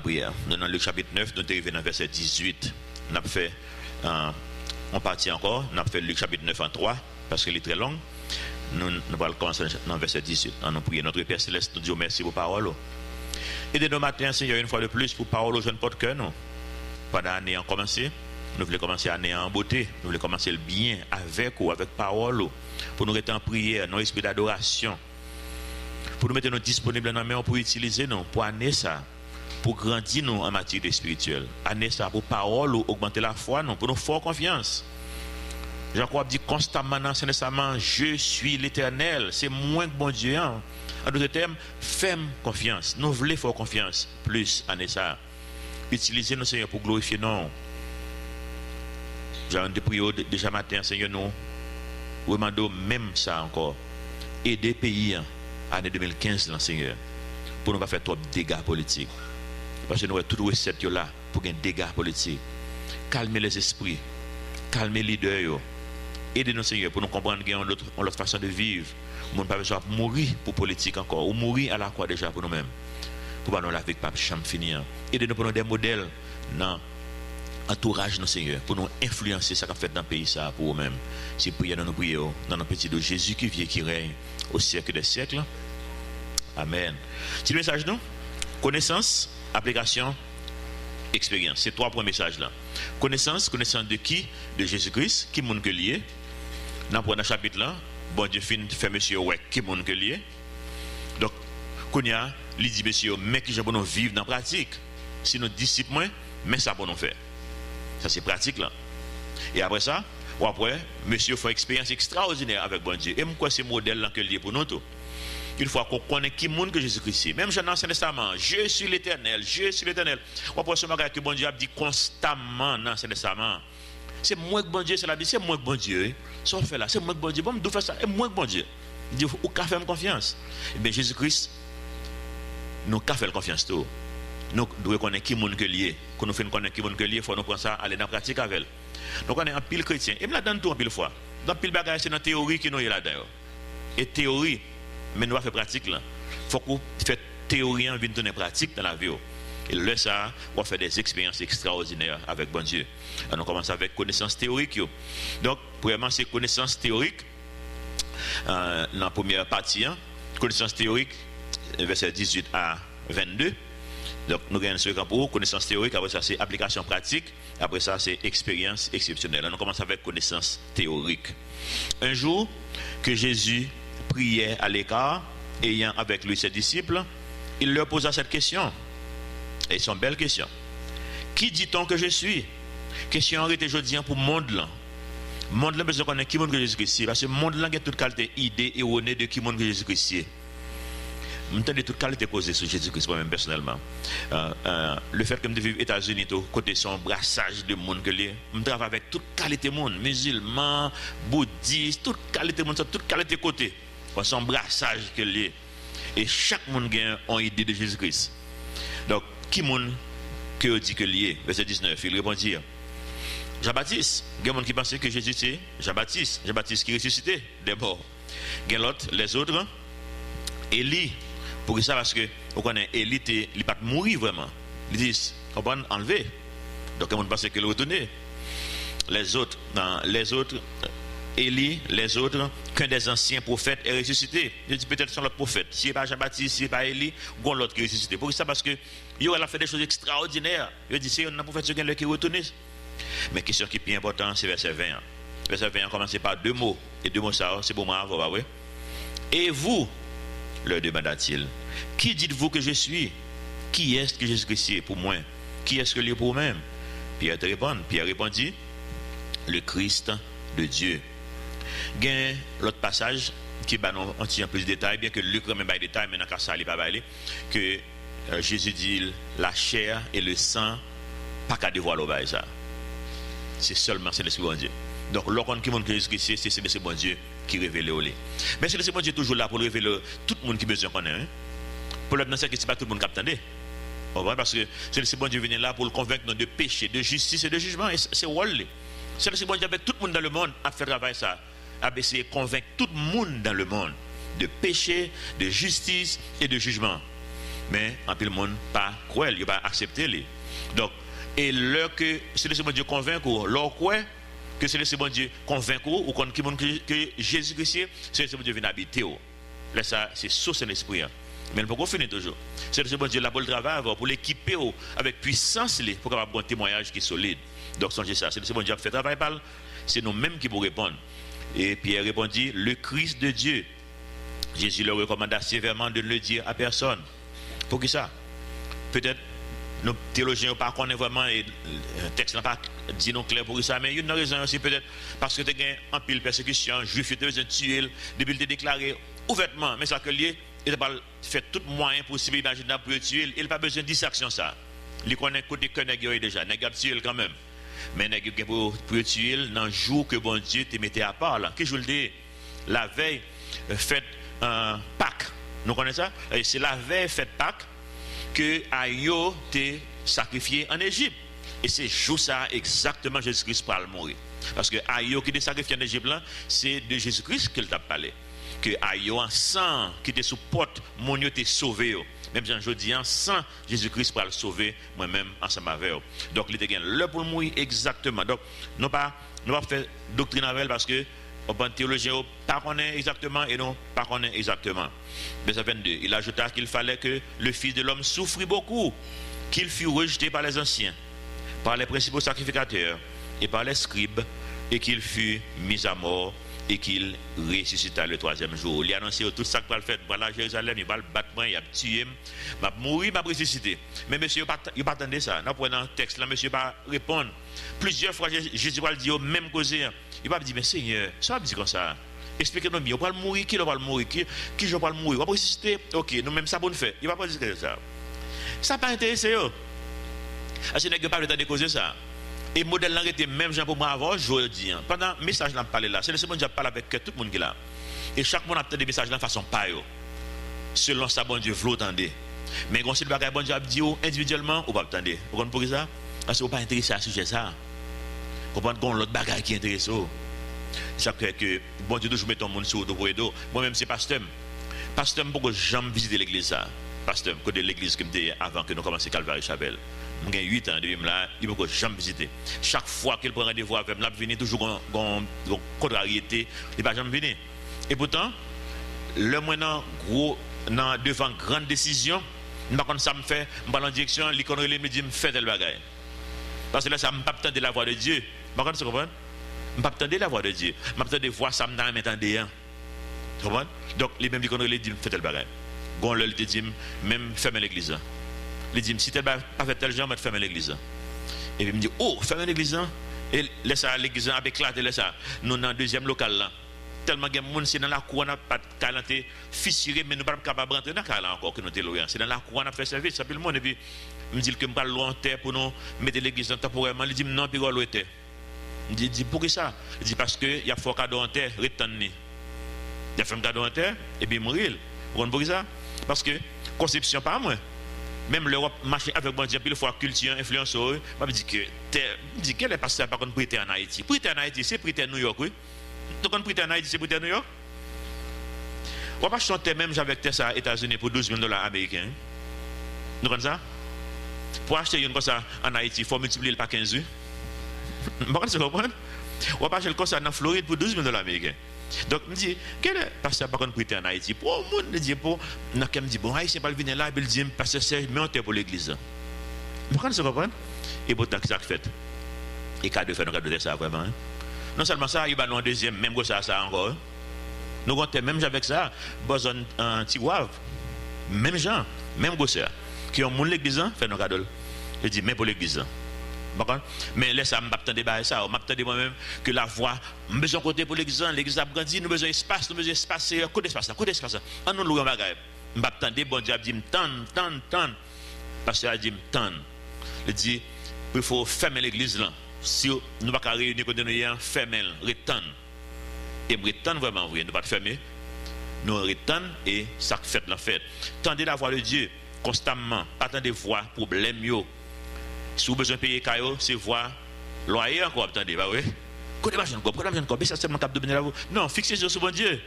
prière. Nous dans le chapitre 9, nous sommes arrivés dans le verset 18. Nous avons fait, on partit encore, nous avons fait le chapitre 9 en 3, parce qu'il est très long. Nous allons commencer dans le verset 18. Nous prions notre Père Céleste, nous disons merci pour la parole. Aidez-nous matin, Seigneur, une fois de plus, pour parole aux jeunes porte cœur. Pendant l'année en commencer, nous voulons commencer l'année en beauté. Nous voulons commencer le bien avec ou avec parole. Pour nous rester en prière, dans l'esprit d'adoration. Pour nous mettre nous disponibles dans la main pour utiliser nous, pour année ça. Pour grandir nous en matière spirituelle. Année ça pour parole ou augmenter la foi, nous, pour nous faire confiance. Jacob dit constamment dans Saint Testament, je suis l'Éternel. C'est moins que bon Dieu. Hein? En d'autres termes, fais-moi confiance. Nous voulons faire confiance. Plus, année ça. Utilisez nous, Seigneur, pour glorifier nous. J'ai un prière déjà matin, Seigneur, nous. Demandons même ça encore. Aider le pays, année 2015, là, Seigneur. Pour ne pas faire trop de dégâts politiques. Parce que nous avons toutes les recettes là pour des dégâts politiques. Calmer les esprits, calmer les leaders. Aidez-nous, Seigneur, pour nous comprendre qu'il y a une autre façon de vivre. Nous n'avons pas besoin de mourir pour politique encore, ou mourir à la croix déjà pour nous-mêmes. Pour nous la vie pas jamais finir. Aidez-nous pour nous des modèles dans l'entourage, nous, Seigneur, pour nous influencer ce qu'on fait dans le pays ça pour nous-mêmes. C'est prier dans nos prières, dans nos petits de Jésus qui vient, qui règne au siècle des siècles. Amen. C'est le message, non? Connaissance, application, expérience. C'est trois premiers messages là. Connaissance de qui? De Jésus-Christ, qui monde que lié. Dans le premier chapitre là, bon Dieu fait monsieur ouais, qui monde que lié. Donc, Kounia, il dit monsieur, mais qui j'ai pour nous vivre dans la pratique. Si nous disciples, mais ça pour nous faire. Ça c'est pratique là. Et après ça, ou après, monsieur fait une expérience extraordinaire avec bon Dieu. Et pourquoi c'est modèle là que lié pour nous tout? Une fois qu'on connaît qui monde que Jésus-Christ est. Même dans l'Ancien Testament, je suis l'Éternel, je suis l'Éternel. On peut se marquer que bon Dieu a dit constamment dans l'Ancien Testament. C'est moi que bon Dieu, c'est la vie, c'est moi que bon Dieu. Ça fait là, c'est moi que bon Dieu. Bon, d'où faire ça? C'est moi que bon Dieu. Il dit, où qu'a fait confiance? Eh bien, Jésus-Christ, nous qu'a fait confiance tout. Nous devons connaître qui monde que lié. Quand nous faisons connaître qui monde que lié, il faut nous prendre ça, aller dans la pratique avec elle. Donc on est un pile chrétien. Et me la donne tout en pile fois. Dans pile bagage, c'est dans la théorie qui nous est là d'ailleurs. Et théorie, mais nous va faire pratique là. Il faut qu'on fasse théorie en vienne donner pratique dans la vie. Et là, ça, on va faire des expériences extraordinaires avec bon Dieu. Alors, on commence avec connaissance théorique. Donc, premièrement, c'est connaissance théorique. Dans la première partie, connaissance théorique, verset 18 à 22. Donc, nous gagnons ce camp pour connaissance théorique. Après ça, c'est application pratique. Après ça, c'est expérience exceptionnelle. Alors, on commence avec connaissance théorique. Un jour, que Jésus priait à l'écart, ayant avec lui ses disciples, il leur posa cette question. Et c'est une belle question. Qui dit-on que je suis? Question en réalité aujourd'hui pour le monde là. Le monde là, besoin de connaître qui monde que Jésus-Christ est. Parce que le monde là, il y a toute qualité idée erronée de qui monde que Jésus-Christ est. Je me toute qualité causée sur Jésus-Christ moi-même personnellement. Le fait que je vis aux États-Unis, côté son brassage de monde que je travaille avec toute qualité de monde, musulmans, bouddhistes, toute qualité de monde, toute qualité côté. Son brassage que lié. Et chaque monde a une idée de Jésus-Christ. Donc, qui monde que dit que lié? Verset 19, il répondit. Jean-Baptiste, il y a des gens qui pensent que Jésus c'est Jean-Baptiste. Jean-Baptiste qui ressuscité des morts. Il y a l'autre, les autres, Élie. Pour ça, parce que vous connaissez Élie, il n'est pas mourir vraiment. Ils disent, on va enlever. Donc, il y a des gens qui pensent qu'il est retourné. Les autres, Élie, les autres, qu'un des anciens prophètes est ressuscité. Je dis peut-être sont l'autre prophète. Si ce n'est pas Jean-Baptiste, si ce n'est pas Élie, ou l'autre qui est ressuscité. Pour ça, parce que il a fait des choses extraordinaires. Il dit, c'est un prophète qui est retourné. Mais la question qui est plus importante, c'est verset 20. Verset 20 a commencé par deux mots. Et deux mots, ça, c'est pour moi, bah oui. Et vous, leur demanda-t-il, qui dites-vous que je suis? Qui est-ce que Jésus-Christ est pour moi? Qui est-ce que lui est pour moi-même? Pierre répondit, le Christ de Dieu. Il y a l'autre passage qui va en plus de détails, bien que Luc ne met pas de détails, mais dans le ça, il va parler, que Jésus dit la chair et le sang, pas qu'à dévoiler ça. C'est seulement c'est l'Esprit de Dieu. Donc, lorsqu'on qui montre que Jésus-Christ, c'est l'Esprit de Dieu qui révèle au lait. Mais c'est l'Esprit de Dieu toujours là pour révéler tout le monde qui besoin connaître. Hein? Pour le dire que c'est pas tout le monde qui attendait. Parce que c'est l'Esprit de Dieu vient là pour le convaincre de péché, de justice et de jugement. Et c'est rôle. C'est l'Esprit de Dieu avec tout le monde dans le monde à faire travailler ça. À essayer de convaincre tout le monde dans le monde de péché, de justice et de jugement. Mais en plus le monde pas cruel, il pas accepter les. Donc et l'heure que c'est le Dieu convaincre, l'heure quoi que c'est le bon Dieu convaincre ou que Jésus-Christ c'est le bon Dieu vient habiter. Là ça c'est sous l'esprit. Mais il ne peut pas finir toujours. C'est le bon Dieu là pour le travail pour l'équiper avec puissance pour avoir un témoignage qui est solide. Donc songez ça, c'est le bon Dieu qui fait travail par c'est nous-mêmes qui pour répondre. Et Pierre répondit, le Christ de Dieu. Jésus leur recommanda sévèrement de ne le dire à personne. Pour qui ça? Peut-être nos théologiens n'ont pas connaît vraiment et le texte n'a pas dit non clair pour ça, mais il y a une raison aussi peut-être parce que tu as gagné en pile persécution, juif, tu as besoin de tuer, depuis te déclarer ouvertement, mais ça que lié, il n'a pas fait tout moyen possible, imaginable pour le tuer, il n'a pas besoin de distraction ça. Il connaît côté que nèg déjà, nèg a tué quand même. Mais nèg pour le tuer dans le jour que bon Dieu te mettait à part là, que je le dis, la veille fête Pâques. Nous connaissons ça? C'est la veille fête Pâques que Ayo t'est sacrifié en Égypte. Et c'est jour ça exactement Jésus-Christ pour mourir. Parce que Ayo qui était sacrifié en Égypte là, c'est de Jésus-Christ qu'il t'a parlé. Que Ayo en sang qui était sous porte, mon Dieu t'est sauvé. Même Jean dis en sang Jésus-Christ pour le sauver moi-même ensemble avec eux. Donc il était là pour mourir exactement. Donc nous pas faire doctrine avec parce que au bon théologien pas connaît exactement et non pas connaît exactement. Verset 22, il ajouta qu'il fallait que le Fils de l'homme souffrit beaucoup, qu'il fût rejeté par les anciens, par les principaux sacrificateurs et par les scribes, et qu'il fût mis à mort et qu'il ressuscita le troisième jour. Il a annoncé tout ça qu'il va faire. Voilà Jérusalem, il va le battre, il va tuer, il va mourir, il va ressusciter. Mais monsieur, il n'a pas attendu ça. Dans le texte, là, monsieur va répondre. Plusieurs fois, Jésus va le dire, même causé. Il va dire, mais Seigneur, ça va dire comme ça. Expliquez-nous bien, on va le mourir, qui va le mourir, qui je vais le mourir, on va ressusciter. Ok, nous-mêmes, ça va nous faire. Il ne va pas dire ça. Ça n'a pas intéressé. Parce que n'est pas le temps de causer ça. Et le modèle là était même gens pour moi avant, je dis. Pendant le message là parler là, c'est le seul monde qui parle avec tout le monde qui là. Et chaque monde a peut-être des messages là de façon pareille. Selon ça, bon Dieu veut entendre. Mais quand c'est le bagage bon Dieu a dit individuellement, ou pas attendre. Vous comprenez pour ça? Parce que vous pas intéressé à ce sujet ça. Vous comprenez qu'on l'autre bagage qui intéresse. Ça fait que bon Dieu toujours met ton monde sur le dos. Moi-même c'est pasteur. Pasteur pourquoi jamais visiter l'église ça. Pasteur côté l'église que m'était avant que nous commencions Calvaire Chapelle. J'ai 8 ans depuis là, il ne peut jamais visiter. Chaque fois qu'il prend rendez-vous avec moi, il vient toujours en contrariété, il ne va jamais venir. Et pourtant, le moment gros, devant grande décision, par contre, ça me fait, je vais en direction, l'économie me dit, je fais tel bagaille. Parce que là, ça ne me pas attendre la voix de Dieu. Par contre, tu comprends? Je ne pas attendre la voix de Dieu. Je m'attends de voir ça dans m'entendre. Tu comprends? Donc, les mêmes l'économie dit, fais tel bagaille. Bon, là, il te dit, même fermer l'église. Il dit, si tu n'as pas fait tel genre, je vais fermer l'église. Et puis il me dit, oh, fermer l'église. Et laisse l'église avec éclaté, laisse ça. Nous, dans le deuxième local là. Tellement que les gens, c'est dans la cour, on n'a pas de calenté, fissuré, mais nous ne sommes pas capables de rentrer dans la cour encore que nous sommes là. C'est dans la cour, on a fait service, ça fait le monde. Et puis, il me dit que je ne pas loin en terre pour nous mettre l'église en temporairement. Il dit, non, puis l'eau était. Il dit, pourquoi ça? Il dit, parce qu'il y a fort cadeau en terre, retenez. Il y a fait un cadeau en terre, et puis mourir. Vous comprenez pourquoi ça? Parce que, conception pas moi. Même l'Europe marche avec bon Dieu, puis il faut culture, influence. Je me dis que quel est passé par contre prêter en Haïti? Prêter en Haïti, c'est prêter à New York, oui. Donc, quand prêter en Haïti, c'est prêter à New York. On va pas chanter même avec ça aux États-Unis pour $12 000 américains. Vous comprenez ça? Pour acheter une comme ça en Haïti, il faut multiplier par 15. Vous comprenez? On va pas acheter comme ça en Floride pour $12 000 américains. Donc, je me dis, quel est pasteur par contre prêter en Haïti? Pour le monde, dit, pour, me dit, bon, Haïtien pas venir là, il dit, pasteur Serge, mais on est pour l'église. Vous comprenez? Et pourtant, ça fait. Et cas de faire, nous avons ça vraiment. Non seulement ça, il va nous en deuxième, même que ça encore. Nous avons même avec ça, besoin un petit wave. Même gens, même gosseur, qui ont mon l'église, fait nos cadeaux. Je dis, mais pour l'église. Mais laisse ça, je m'attendais ça, je m'attendais moi-même que la voix, nous besoin côté pour l'église a grandi, nous besoin d'espace, nous besoin d'espace, coup d'espace, on nous loue un bagage. Je m'attendais, bon Dieu a dit, tant. Parce qu'il a dit, tant. Il dit, il faut fermer l'église là. Si nous ne pouvons pas réunir côté nous, fermer, retendre. Et retendre vraiment, nous ne pouvons pas fermer. Nous retendre et ça fait la fête. Tendez la voix de Dieu constamment, pas attendez voir problème yo. Si vous avez besoin de payer caillou, c'est voir loyer encore, attendez, bah oui. Côté l'argent encore, ça seulement cap de venir là vous. Non, fixez sur bon Dieu.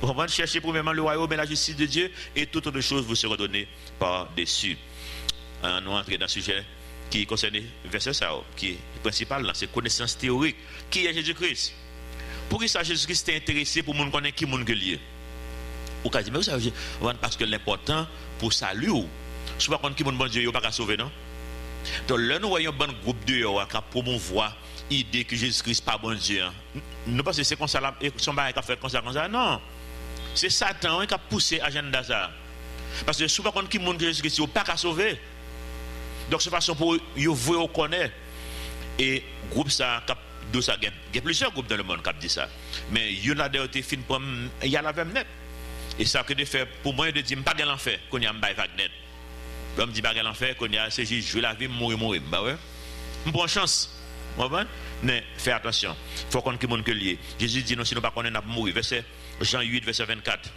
Vous comprenez? Cherchez premièrement le royaume et la justice de Dieu, et toutes autres choses vous seront données par-dessus. Nous entrons dans le sujet qui concerne le verset ça, qui est principal, c'est connaissance théorique. Qui est Jésus-Christ? Pour qui ça Jésus-Christ est intéressé pour nous connaître qui est que lié? Ou qu'a dit, mais vous savez, parce que l'important pour salut, je ne sais pas qui est bon Dieu, il n'y a pas qu'à sauver, non? Donc là, nous voyons un bon groupe de gens qui promouvoir l'idée que Jésus-Christ n'est pas bon Dieu. Nous pensons que c'est comme ça, son bail qui a fait comme ça. Non. C'est Satan qui a poussé l'agenda ça. Parce que souvent, quand qui montre Jésus-Christ, il n'y a pas qu'à sauver. Donc, c'est façon pour vous connaître. Et groupe ça, il y a plusieurs groupes dans le monde qui disent ça. Mais il y en a des fins pour il y a la même net. Et ça que de faire pour moi de dire pas de l'enfer qu'on y a un bail net. L'homme dit pas de l'enfer qu'on y a c'est juste jouer la vie mourir. Bah ouais. On prend chance. Mais fais attention. Il faut qu'on que lié. Jésus dit non sinon pas qu'on est mourir. Verset Jean 8 verset 24.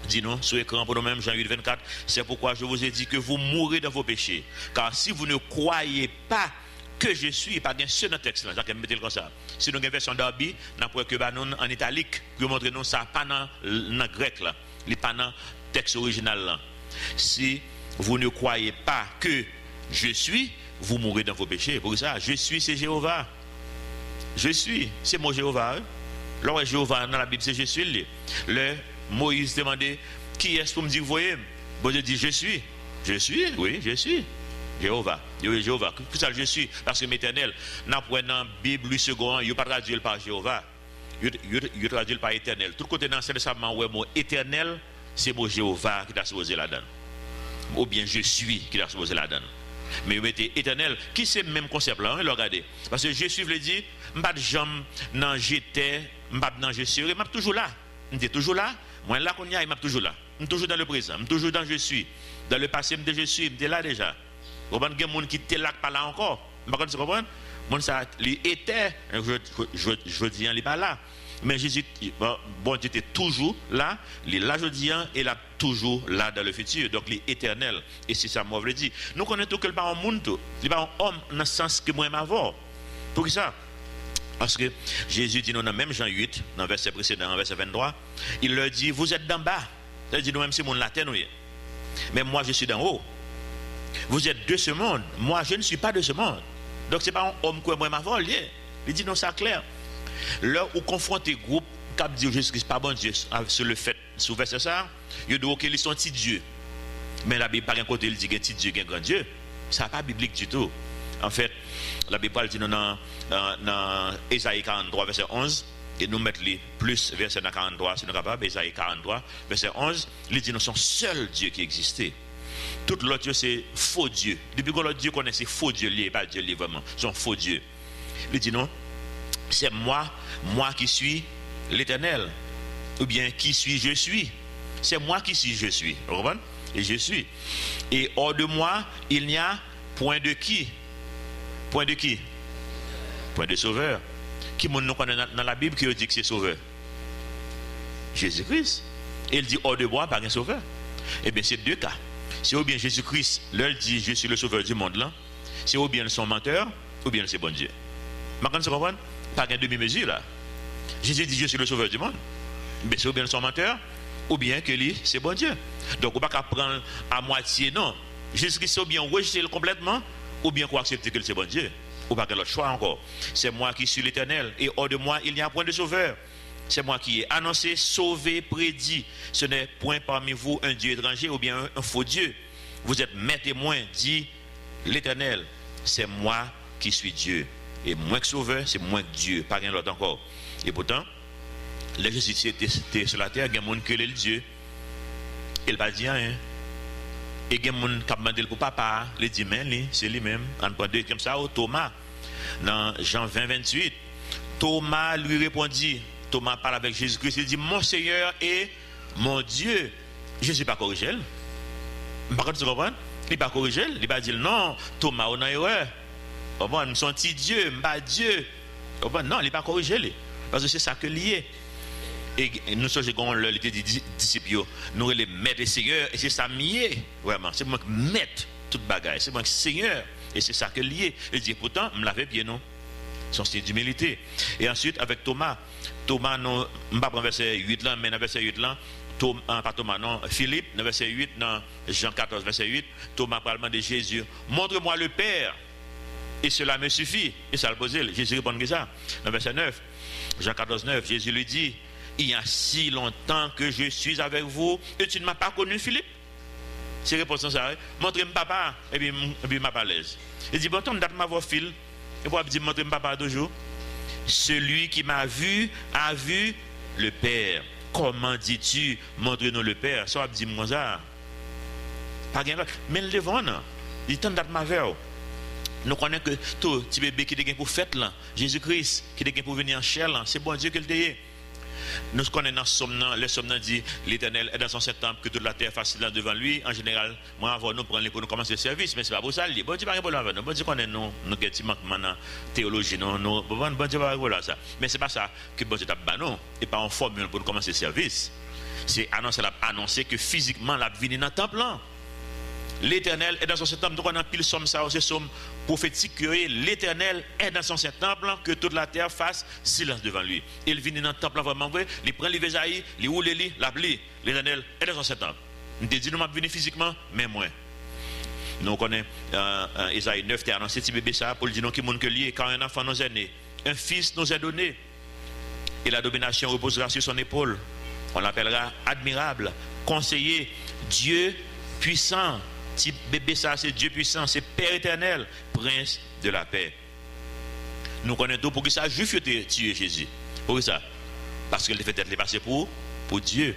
Dis-nous sur l'écran pour nous-mêmes, Jean 8, 24. C'est pourquoi je vous ai dit que vous mourrez dans vos péchés. Car si vous ne croyez pas que je suis, pas bien sûr dans le texte là, ça mettez comme ça. Si nous avons une version d'Arby, nous avons que en italique, pour montrer nous ça pas dans le grec là, il pas dans le texte original là. Si vous ne croyez pas que je suis, vous mourrez dans vos péchés. Pour ça, je suis, c'est Jéhovah. Je suis, c'est mon Jéhovah. Là, Jéhovah dans la Bible, c'est je suis. Le Moïse demandait, qui est-ce pour me dire, vous voyez? Bon Dieu dit, je suis. Je suis, oui, je suis. Jéhovah. Jéhovah. Pour ça, je suis. Parce que l'éternel, dans la Bible, lui second, il n'y a pas traduit par Jéhovah. Il traduit par éternel. Tout côté dans ce testament, le mot éternel, c'est le mot Jéhovah qui t'a supposé là-dedans. Ou bien je suis qui t'a supposé là-dedans. Mais vous mettez éternel, qui c'est le même concept là, regardez. Parce que je suis, veut dire, je ne pas de jambes, non, j'étais, je ne pas de je suis, je suis toujours là. Je suis toujours là. Moi, là qu'on y a, je suis toujours là. Je suis toujours dans le présent. Je suis toujours dans je suis. Dans le passé, je suis, je suis là déjà. Vous comprenez, il y a des gens qui étaient là, pas là encore. Vous comprenez? Mon ça, il était, je dis, il n'est pas là. Mais Jésus, bon Dieu était toujours là, il est là, je dis, et là, toujours là dans le futur. Donc, il est éternel. Et c'est ça, moi, je le dis. Nous connaissons que le pas un monde, il n'est pas un homme dans le sens que moi, m'avoir. Pour qui ça? Parce que Jésus dit, nous, dans même Jean 8, dans le verset précédent, verset 23, il leur dit, vous êtes d'en bas. Il dit, nous-mêmes, c'est mon latin, oui. Mais moi, je suis d'en haut. Vous êtes de ce monde. Moi, je ne suis pas de ce monde. Donc, ce n'est pas un homme que moi, m'avoir lié. Il dit, non, ça clair. Là où confronter groupe qui dit Jésus-Christ pas bon Dieu sur le fait sur verset ça, il dit OK, ils sont petits dieux. Mais la Bible par un côté il dit petit Dieu, un grand Dieu. Ça n'est pas biblique du tout. En fait, la Bible dit dans Ésaïe 43 verset 11 et nous mettons les plus verset 43 si nous sommes capables. Ésaïe 43 verset 11, il dit nous sommes seuls dieux qui existaient. Tout l'autre Dieu c'est faux Dieu. Depuis que l'autre Dieu connaît c'est faux Dieu lié, pas Dieu lié vraiment. Ils sont faux dieux. Il dit non. C'est moi qui suis l'Éternel. Ou bien qui suis, je suis. C'est moi qui suis, je suis. Vous comprenez? Et je suis. Et hors de moi, il n'y a point de qui? Point de qui? Point de sauveur. Qui nous connaît dans la Bible qui dit que c'est sauveur? Jésus-Christ. Et il dit hors de moi, pas un sauveur. Eh bien, c'est deux cas. C'est ou bien Jésus-Christ, leur dit je suis le sauveur du monde là. C'est ou bien son menteur, ou bien c'est bon Dieu. Maintenant, vous comprenez? Pas une demi-mesure là. Jésus dit je suis le sauveur du monde. Mais c'est ou bien son menteur, ou bien que lui, c'est bon Dieu. Donc, on ne peut pas prendre à moitié, non. Jésus-Christ, c'est ou bien rejeter complètement, ou bien qu'on accepte que c'est bon Dieu. Ou pas que l'autre choix encore. C'est moi qui suis l'Éternel, et hors de moi, il n'y a point de sauveur. C'est moi qui ai annoncé, sauvé, prédit. Ce n'est point parmi vous un Dieu étranger, ou bien un faux Dieu. Vous êtes mes témoins, dit l'Éternel. C'est moi qui suis Dieu. Et moins que sauveur, c'est moins que Dieu, pas rien d'autre encore. Et pourtant, les Jésus était sur la terre, il y a des gens qui le Dieu. Il va dire rien. Et il y a des gens qui demandé pour papa, il dit mais c'est lui-même. On prend deux comme ça, Thomas, dans Jean 20, 28. Thomas lui répondit, Thomas parle avec Jésus-Christ, il dit mon Seigneur et mon Dieu. Je ne suis pas corrigé. Par contre, tu comprends? Il n'est pas corrigé, il va dire non, Thomas, on a erreur. Nous sommes petits dieux, pas Dieu. Non, il n'est pas corrigé. Parce que c'est ça que lié. Et nous sommes les disciples, nous les maîtres et seigneurs, et c'est ça mieux. Vraiment, c'est moi qui maître toute bagaille, c'est moi qui seigneur, et c'est ça que lié. Il dit pourtant, je me l'avais bien, non? son style d'humilité. Et ensuite, avec Thomas, non, je ne vais pas prendre verset 8 là, mais dans verset 8 là, pas Thomas, non, Philippe, dans verset 8, dans Jean 14, verset 8, Thomas parle de Jésus. Montre-moi le Père, et cela me suffit. Et ça le pose, Jésus répond que ça. Dans verset 9, Jean 14, 9, Jésus lui dit, il y a si longtemps que je suis avec vous, et tu ne m'as pas connu, Philippe. C'est réponse ça. Montre-moi papa, et puis m'a pas à l'aise. Il dit, bon, tu me voir fil, et puis dire, montre-moi papa toujours. Celui qui m'a vu a vu le Père. Comment dis-tu, montre-nous le Père? Ça va dire moi ça. Pas bien, mais le devant, il tente d'être ma verre. Nous connaissons que tout petit bébé qui est pour fête là, Jésus-Christ, qui est pour venir en chair là, c'est bon Dieu qui le dit. Nous connaissons dans Somme, le Somme dit l'Éternel est dans son septembre que toute la terre facile devant lui. En général, moi avant nous prendre pour nous commencer le service, mais c'est pas pour ça. Bon Dieu pas répondre avec nous. Bon Dieu connaît nous petit manquement dans théologie, bon Dieu pas répondre à ça. Mais c'est pas ça que bon Dieu t'a ba non, et pas en formule pour nous commencer le service. C'est annoncer que physiquement la venir dans le temple là. L'Éternel est dans son temple. Donc on a pile somme ça, c'est somme prophétique que l'Éternel est dans son temple, que toute la terre fasse silence devant lui. Il vient dans le temple vraiment vrai, il prend les Vésaïs, il roule les l'appli. L'Éternel est dans son temple. Nous dit nous m'a venir physiquement, mais moins. Nous connaissons Isaïe 9 qui a annoncé petit bébé ça pour dire non qui monde que lié car un enfant nous est né, un fils nous est donné et la domination reposera sur son épaule. On l'appellera admirable, conseiller, Dieu puissant. Petit bébé ça c'est Dieu puissant, c'est Père éternel, prince de la paix. Nous connaissons tout pour que ça juif ait tué Jésus. Pour ça, parce qu'il fait être passé pour Dieu.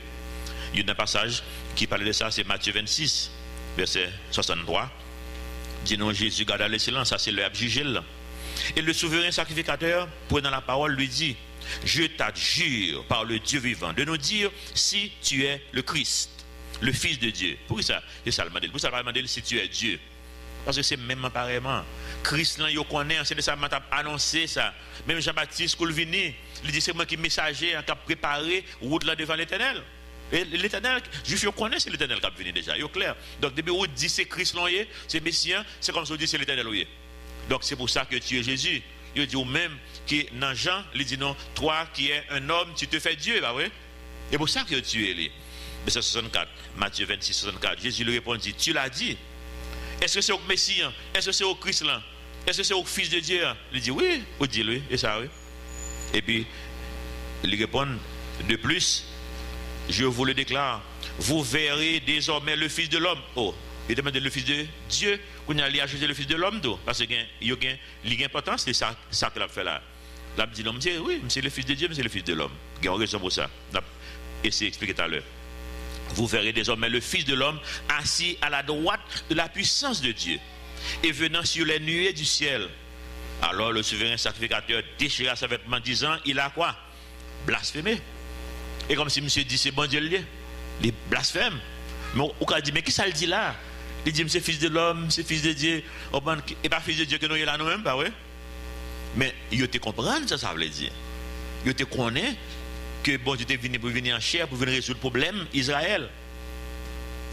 Il y a un passage qui parle de ça, c'est Matthieu 26, verset 63. Dit non, Jésus garda le silence, ça c'est le juger là. Et le souverain sacrificateur, prenant la parole, lui dit, je t'adjure par le Dieu vivant de nous dire si tu es le Christ, le Fils de Dieu. Pour ça, c'est ça le modèle. Pour ça, le modèle, si tu es Dieu. Parce que c'est même apparemment. Christ, là, il connaît, c'est de ça qu'il a annoncé ça. Même Jean-Baptiste, quand il vient, il dit c'est moi qui messager, qui a préparé route là devant l'Éternel. Et l'Éternel, juif, il connaît, c'est l'Éternel qui a venu déjà. Il est clair. Donc, depuis où il dit c'est Christ, c'est Messie, c'est comme si on dit c'est l'Éternel. Donc, c'est pour ça que tu es Jésus. Il dit ou même que dans Jean, il dit non, toi qui es un homme, tu te fais Dieu, bah oui. Et pour ça que tu es lui. Verset 64, Matthieu 26, 64, Jésus lui répondit, tu l'as dit. Est-ce que c'est au Messie? Est-ce que c'est au Christ là? Est-ce que c'est au Fils de Dieu? Il dit oui, ou dit lui, et ça oui. Et puis, il répond, de plus, je vous le déclare, vous verrez désormais le Fils de l'homme. Oh, il demande le Fils de Dieu, qu'on a ajouté le Fils de l'homme, parce qu'il y a une importance, c'est ça qu'il a fait là. Là, il dit, non, oui, c'est le Fils de Dieu, mais c'est le Fils de l'homme. Il y a une raison pour ça. Et c'est expliqué tout à l'heure. Vous verrez désormais le Fils de l'homme assis à la droite de la puissance de Dieu et venant sur les nuées du ciel. Alors le souverain sacrificateur déchira ses vêtements disant, il a quoi? Blasphémé. Et comme si monsieur dit, c'est bon Dieu lié. Il blasphème. Mais on a dit, mais qui ça le dit là? Il dit, c'est Fils de l'homme, c'est Fils de Dieu. Et pas Fils de Dieu que nous y là nous-mêmes, pas vrai? Mais il te comprendre ça veut dire. Il te connaît que bon Dieu est venu pour venir en chair, pour venir résoudre le problème Israël.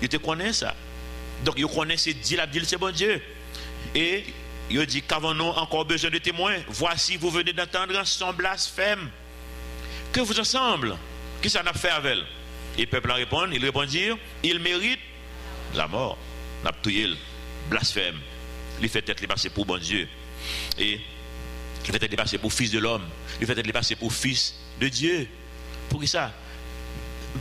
Il te connaît ça. Donc il connaît c'est Dieu, la Bible c'est bon Dieu. Et il dit qu'avons-nous encore besoin de témoins? Voici vous venez d'entendre son blasphème. Que vous ensemble, qu'est-ce que ça n'a fait avec elle? Et le peuple répond, il répondit, il mérite la mort. La tué, blasphème. Il fait être passer pour bon Dieu. Et il fait être passer pour fils de l'homme. Il fait être passer pour fils de Dieu. Pour ça,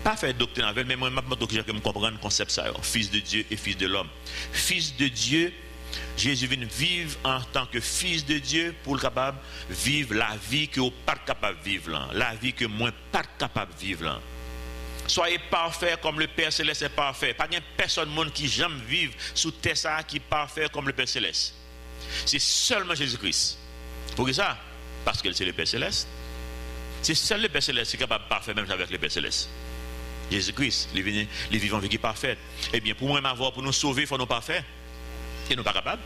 pas faire doctrine avec, mais moi, je vais comprendre le concept ça, fils de Dieu et fils de l'homme. Fils de Dieu, Jésus vient vivre en tant que fils de Dieu pour le capable vivre la vie que vous pas capable de vivre là, la vie que moi pas capable de vivre là. Soyez parfaits comme le Père Céleste est parfait. Pas de personne monde qui jamais vive sous terre ça qui est parfait comme le Père Céleste. C'est seulement Jésus-Christ. Pour ça, parce que c'est le Père Céleste. C'est seul le Père Céleste qui est capable de parfait même avec le Père Céleste. Jésus-Christ, il vit en vie qui est parfaite. Eh bien, pour moi, pour nous sauver, il faut nous parfaits. Et nous pas capables.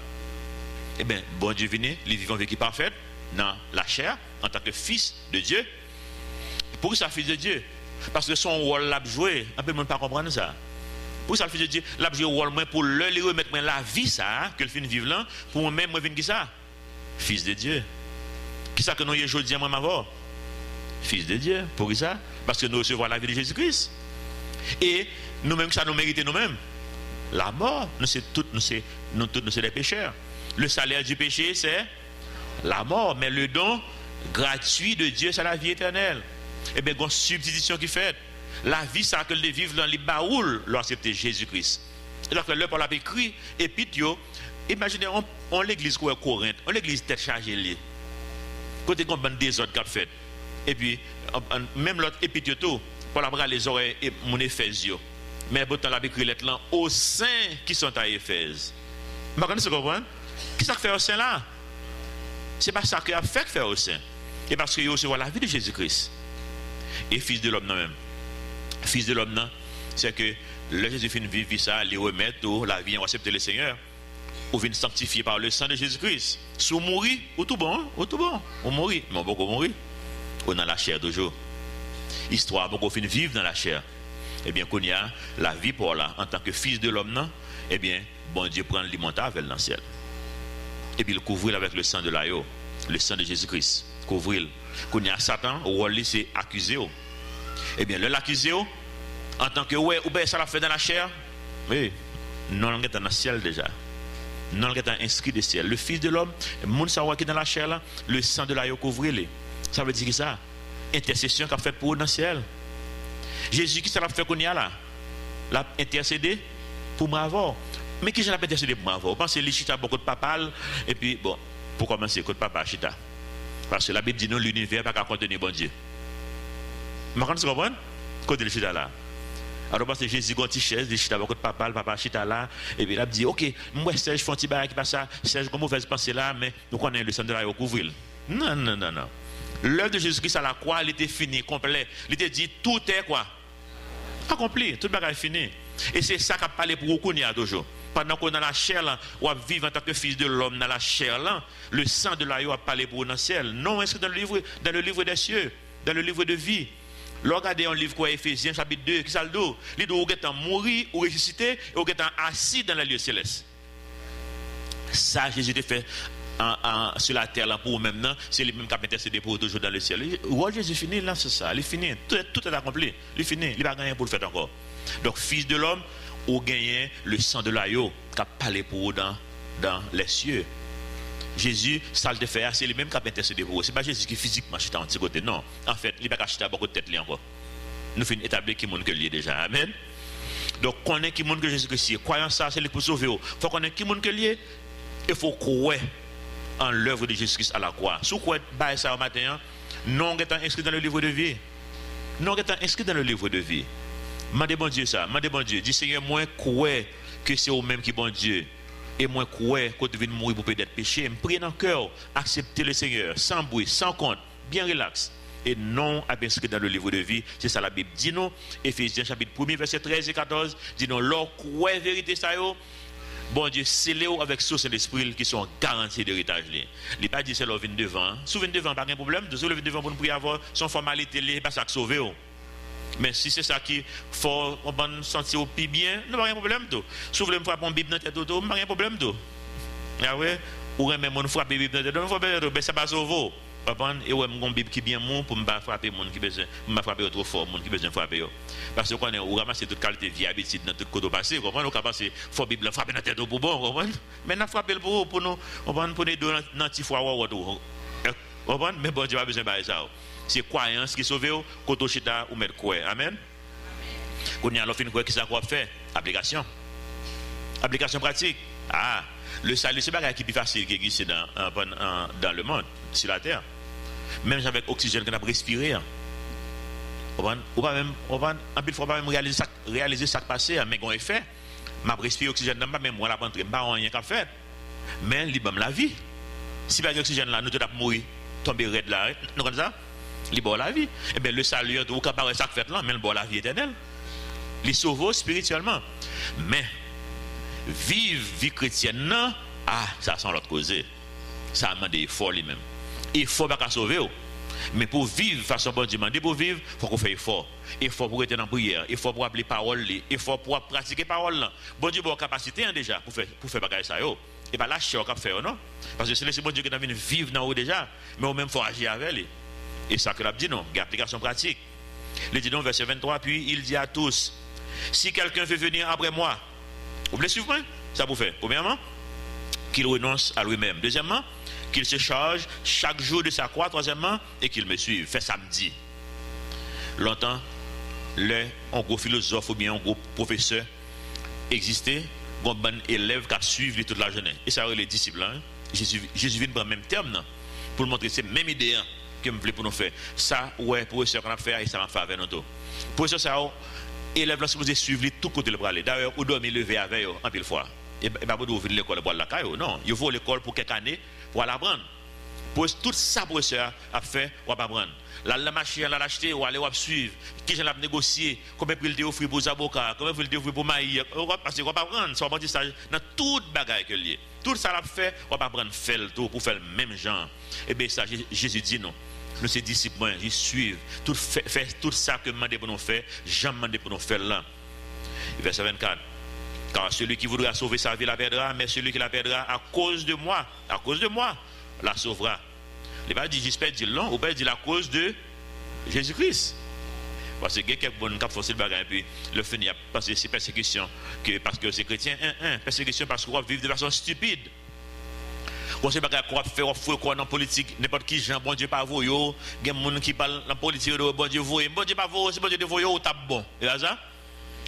Eh bien, bon Dieu vient, il vit en vie qui est parfaite dans la chair, en tant que fils de Dieu. Pour ça, fils de Dieu. Parce que son rôle l'a joué. Un peu de monde ne comprendre ça. Pour ça, le fils de Dieu, l'a joué rôle pour le remettre la vie, ça, que le fin vivre là, pour moi-même, moi, je qui ça? Fils de Dieu. Qui ça que nous y aujourd'hui, moi, m'avoir? Fils de Dieu. Pour ça? Parce que nous recevons la vie de Jésus-Christ. Et nous-mêmes, ça nous mérite nous-mêmes. La mort, nous sommes tous des pécheurs. Le salaire du péché, c'est la mort. Mais le don gratuit de Dieu, c'est la vie éternelle. Et bien, il y a une substitution qui fait. La vie, ça que le vivre dans les baouls, l'accepter Jésus-Christ. Alors que le Paul a écrit, et puis, imaginez, on l'église Corinthe, on l'église tête chargée. Côté qu'on bande des autres qui fait. Et puis, même l'autre épithète, Paul a pris les oreilles et mon Éphèse. Mais pourtant, la écrit lettre là, aux saints qui sont à Éphèse. Vous comprenez? Qui ça fait au sein là? C'est pas ça qui a fait faire au sein. Et parce qu'il recevoir la vie de Jésus-Christ. Et fils de l'homme, non même. Fils de l'homme, non, c'est que le Jésus finit vivre ça, les remettre, la vie, on accepte le Seigneur. Ou vient sanctifier par le sang de Jésus-Christ. Si on mourit, ou tout bon, on mourit. Mais on peut pas mourir. On a la chair toujours. Histoire, on finit vivre dans la chair. Eh bien, qu'on y a la vie pour là, en tant que fils de l'homme, non, eh bien, bon Dieu prend l'alimentation avec dans le ciel. Et puis, il couvre avec le sang de l'agneau, le sang de Jésus-Christ. Couvrir. Qu'on y a Satan, ou c'est accusé. Eh bien, l'accusé, en tant que, ouais, ou bien ça l'a fait dans la chair, mais non, on est dans le ciel déjà. Non, on est inscrit dans le ciel. Le fils de l'homme, le monde qui est dans la chair, là, le sang de l'agneau couvre. Ça veut dire que ça, intercession qu'a fait pour eux dans le ciel. Jésus, qui ça l'a fait qu'on y a là? L'a intercédé pour m'avoir. Mais qui j'ai intercédé pour m'avoir? Pensez que les chita beaucoup de papal. Et puis, bon, pour commencer, côté papa chita. Parce que la Bible dit non, l'univers n'a pas contenir bon Dieu. Mais quand vous comprenez? Côté les chita là. Alors, parce que Jésus, quand il chaise, les chita beaucoup de papal, papa chita là. Et puis, il a dit, ok, moi, Serge, font-il barre qui passe ça? Serge, comme mauvaise pensée là, mais nous connaissons le sang de la recouvrir. Non, non, non, non. L'œuvre de Jésus-Christ à la croix, elle était finie, complet. Il était dit, tout est quoi? Accompli, tout le bagage est fini. Et c'est ça qu'a parlé pour beaucoup, il y a toujours. Pendant qu'on est dans la chair, là, on va vivre en tant que fils de l'homme dans la chair, là, le sang de l'agneau a parlé pour nous dans le ciel. Non, inscrit dans le livre des cieux, dans le livre de vie. Regardez un livre quoi, Éphésiens, chapitre 2, qui ça le dit? Il dit, vous êtes mourir ou ressuscité, et vous êtes assis dans les lieux célestes. Ça, Jésus a fait. Sur la terre là pour maintenant, c'est lui-même qui a intercédé pour toujours dans le ciel. Jésus fini là, c'est ça, il est fini, tout est accompli, il est fini, il n'a pas gagné pour le faire encore. Donc, fils de l'homme, ou gagné le sang de l'agneau qui a parlé pour eux dans les cieux. Jésus, ça le fait, c'est lui-même qui a intercédé pour eux. Ce n'est pas Jésus qui physiquement chita en petit côté, non. En fait, il n'a pas chita beaucoup de tête encore. Nous finissons établir qui monde que lui déjà. Amen. Donc, qu'on est qui monde que Jésus-Christ est. Croyant ça, c'est lui pour sauver. Il faut qu'on ait qui monde que lui. Il faut croire en l'œuvre de Jésus-Christ à la croix. Si vous croyez ça au matin, non étant inscrit dans le livre de vie. Non étant inscrit dans le livre de vie. Mandez bon Dieu ça. Mandez bon Dieu. Dis Seigneur, moi crois que c'est au même qui bon Dieu. Et moi crois que tu viens mourir pour peut-être pécher. Me priez dans le cœur. Acceptez le Seigneur. Sans bruit, sans compte. Bien relax. Et non à inscrit dans le livre de vie. C'est ça la Bible dit nous. Éphésiens chapitre 1, verset 13 et 14. Dit nous, leur croix vérité ça yo. Bon Dieu, scellé avec source et l'esprit qui sont garantis d'héritage. Il n'a pas dit c'est leur vin devant. Si vous venez devant, pas de problème. Si vous venez devant pour nous prier avoir son formalité, il n'est pas ça qui sauve. Mais si c'est ça qui faut on sentir au plus bien, nous pas de problème. Si vous voulez me frapper une Bible dans la tête, nous pas de problème. Ah ouais, ou même on frappe Bible dans la tête, ça va sauver. Et ouais, mon Bible qui bien mon pour me frapper monde qui besoin me frapper trop fort monde qui besoin frapper parce que quand on ramasse toute qualité vie habitude dans tout côté passé comprendre on passer faut Bible frapper dans tête pour bon comprendre mais n'a frapper pour nous on va pour nous dans petit fois comprendre mais bon Dieu pas besoin de ça c'est croyance qui sauve côté chita ou mettre quoi amen qu'on y a l'offre quoi qui ça quoi faire application pratique le salut c'est pas qui plus facile qui existe dans le monde sur la terre même avec oxygène qu'on a respiré on va même en plus faut pas même réaliser ça passé mais qu'on effet m'a respiré oxygène dans même moi la rentrer pas rien qu'à faire mais libre la vie si pas d'oxygène là nous te mourir tomber raide là nous comme ça libre la vie et bien le salut ou capable ça fait là mais le bon la vie éternelle les sauver spirituellement mais vivre vie chrétienne non ça sans l'autre cause ça demande effort lui-même effort pas qu'à sauver mais pour vivre façon bon Dieu demande pour vivre faut qu'on fait effort pour être en prière effort pour appeler parole effort pour pratiquer parole bon Dieu bon capacité déjà pour faire bagage ça Et pas lâcher au cap faire, non? Parce que c'est le bon Dieu qui est venu vivre dans haut déjà, mais au même faut agir avec lui. Et ça que l'a dit non, il y a application pratique. Il dit non, verset 23, puis il dit à tous, si quelqu'un veut venir après moi, vous voulez suivre moi? Ça vous fait. Premièrement, qu'il renonce à lui-même. Deuxièmement, qu'il se charge chaque jour de sa croix. Troisièmement, et qu'il me suive. Fait samedi. Longtemps, un gros philosophe ou bien un gros professeur existait, un bon élève qui a suivi toute la journée. Et ça, les disciples, hein? Jésus vient prendre le même terme, pour montrer que c'est la même idée que je voulais pour nous faire. Ça, ouais, professeur qu'on a fait, et ça m'a fait avec nous. Professeur, ça, élève là, si vous suivre tout côté le bras. D'ailleurs, vous dormez levé avec eux, en pile fois. Et pas vous ouvrir l'école pour la caille. Non, il faut l'école pour quelques années pour aller apprendre. Pour tout ça, professeur a fait, on va apprendre. La machine, la l'acheter, ou aller suivre. Qui j'en a négocié, combien il te offrir pour les avocats, combien il te offrir pour maïs. Parce qu'on va pas apprendre, ça va pas ça dans toute bagaille que lié. Tout ça l'a fait, on va apprendre faire le tour pour faire le même genre. Et bien ça, Jésus dit non. Nous, ces disciples, ils suivent. Fait tout ça que demandé pour nous faire, jamais demandé pour nous faire là. Verset 24. Car celui qui voudra sauver sa vie la perdra, mais celui qui la perdra à cause de moi, la sauvera. Il va dire, j'espère dire non, ou pas dire la cause de Jésus-Christ. Parce que quelqu'un qui a forcé le bagage, et puis le finir, parce que c'est persécution, parce que c'est chrétien, persécution parce qu'on va vivre de façon stupide. Quand c'est bagage qu'on va faire, on fait quoi dans la politique, n'importe qui, Jean, bon Dieu, pas vous, il y a des gens qui parlent dans la politique, bon Dieu, vous, bon Dieu, pas vous, si bon Dieu, vous, vous, tape bon. Et là, ça?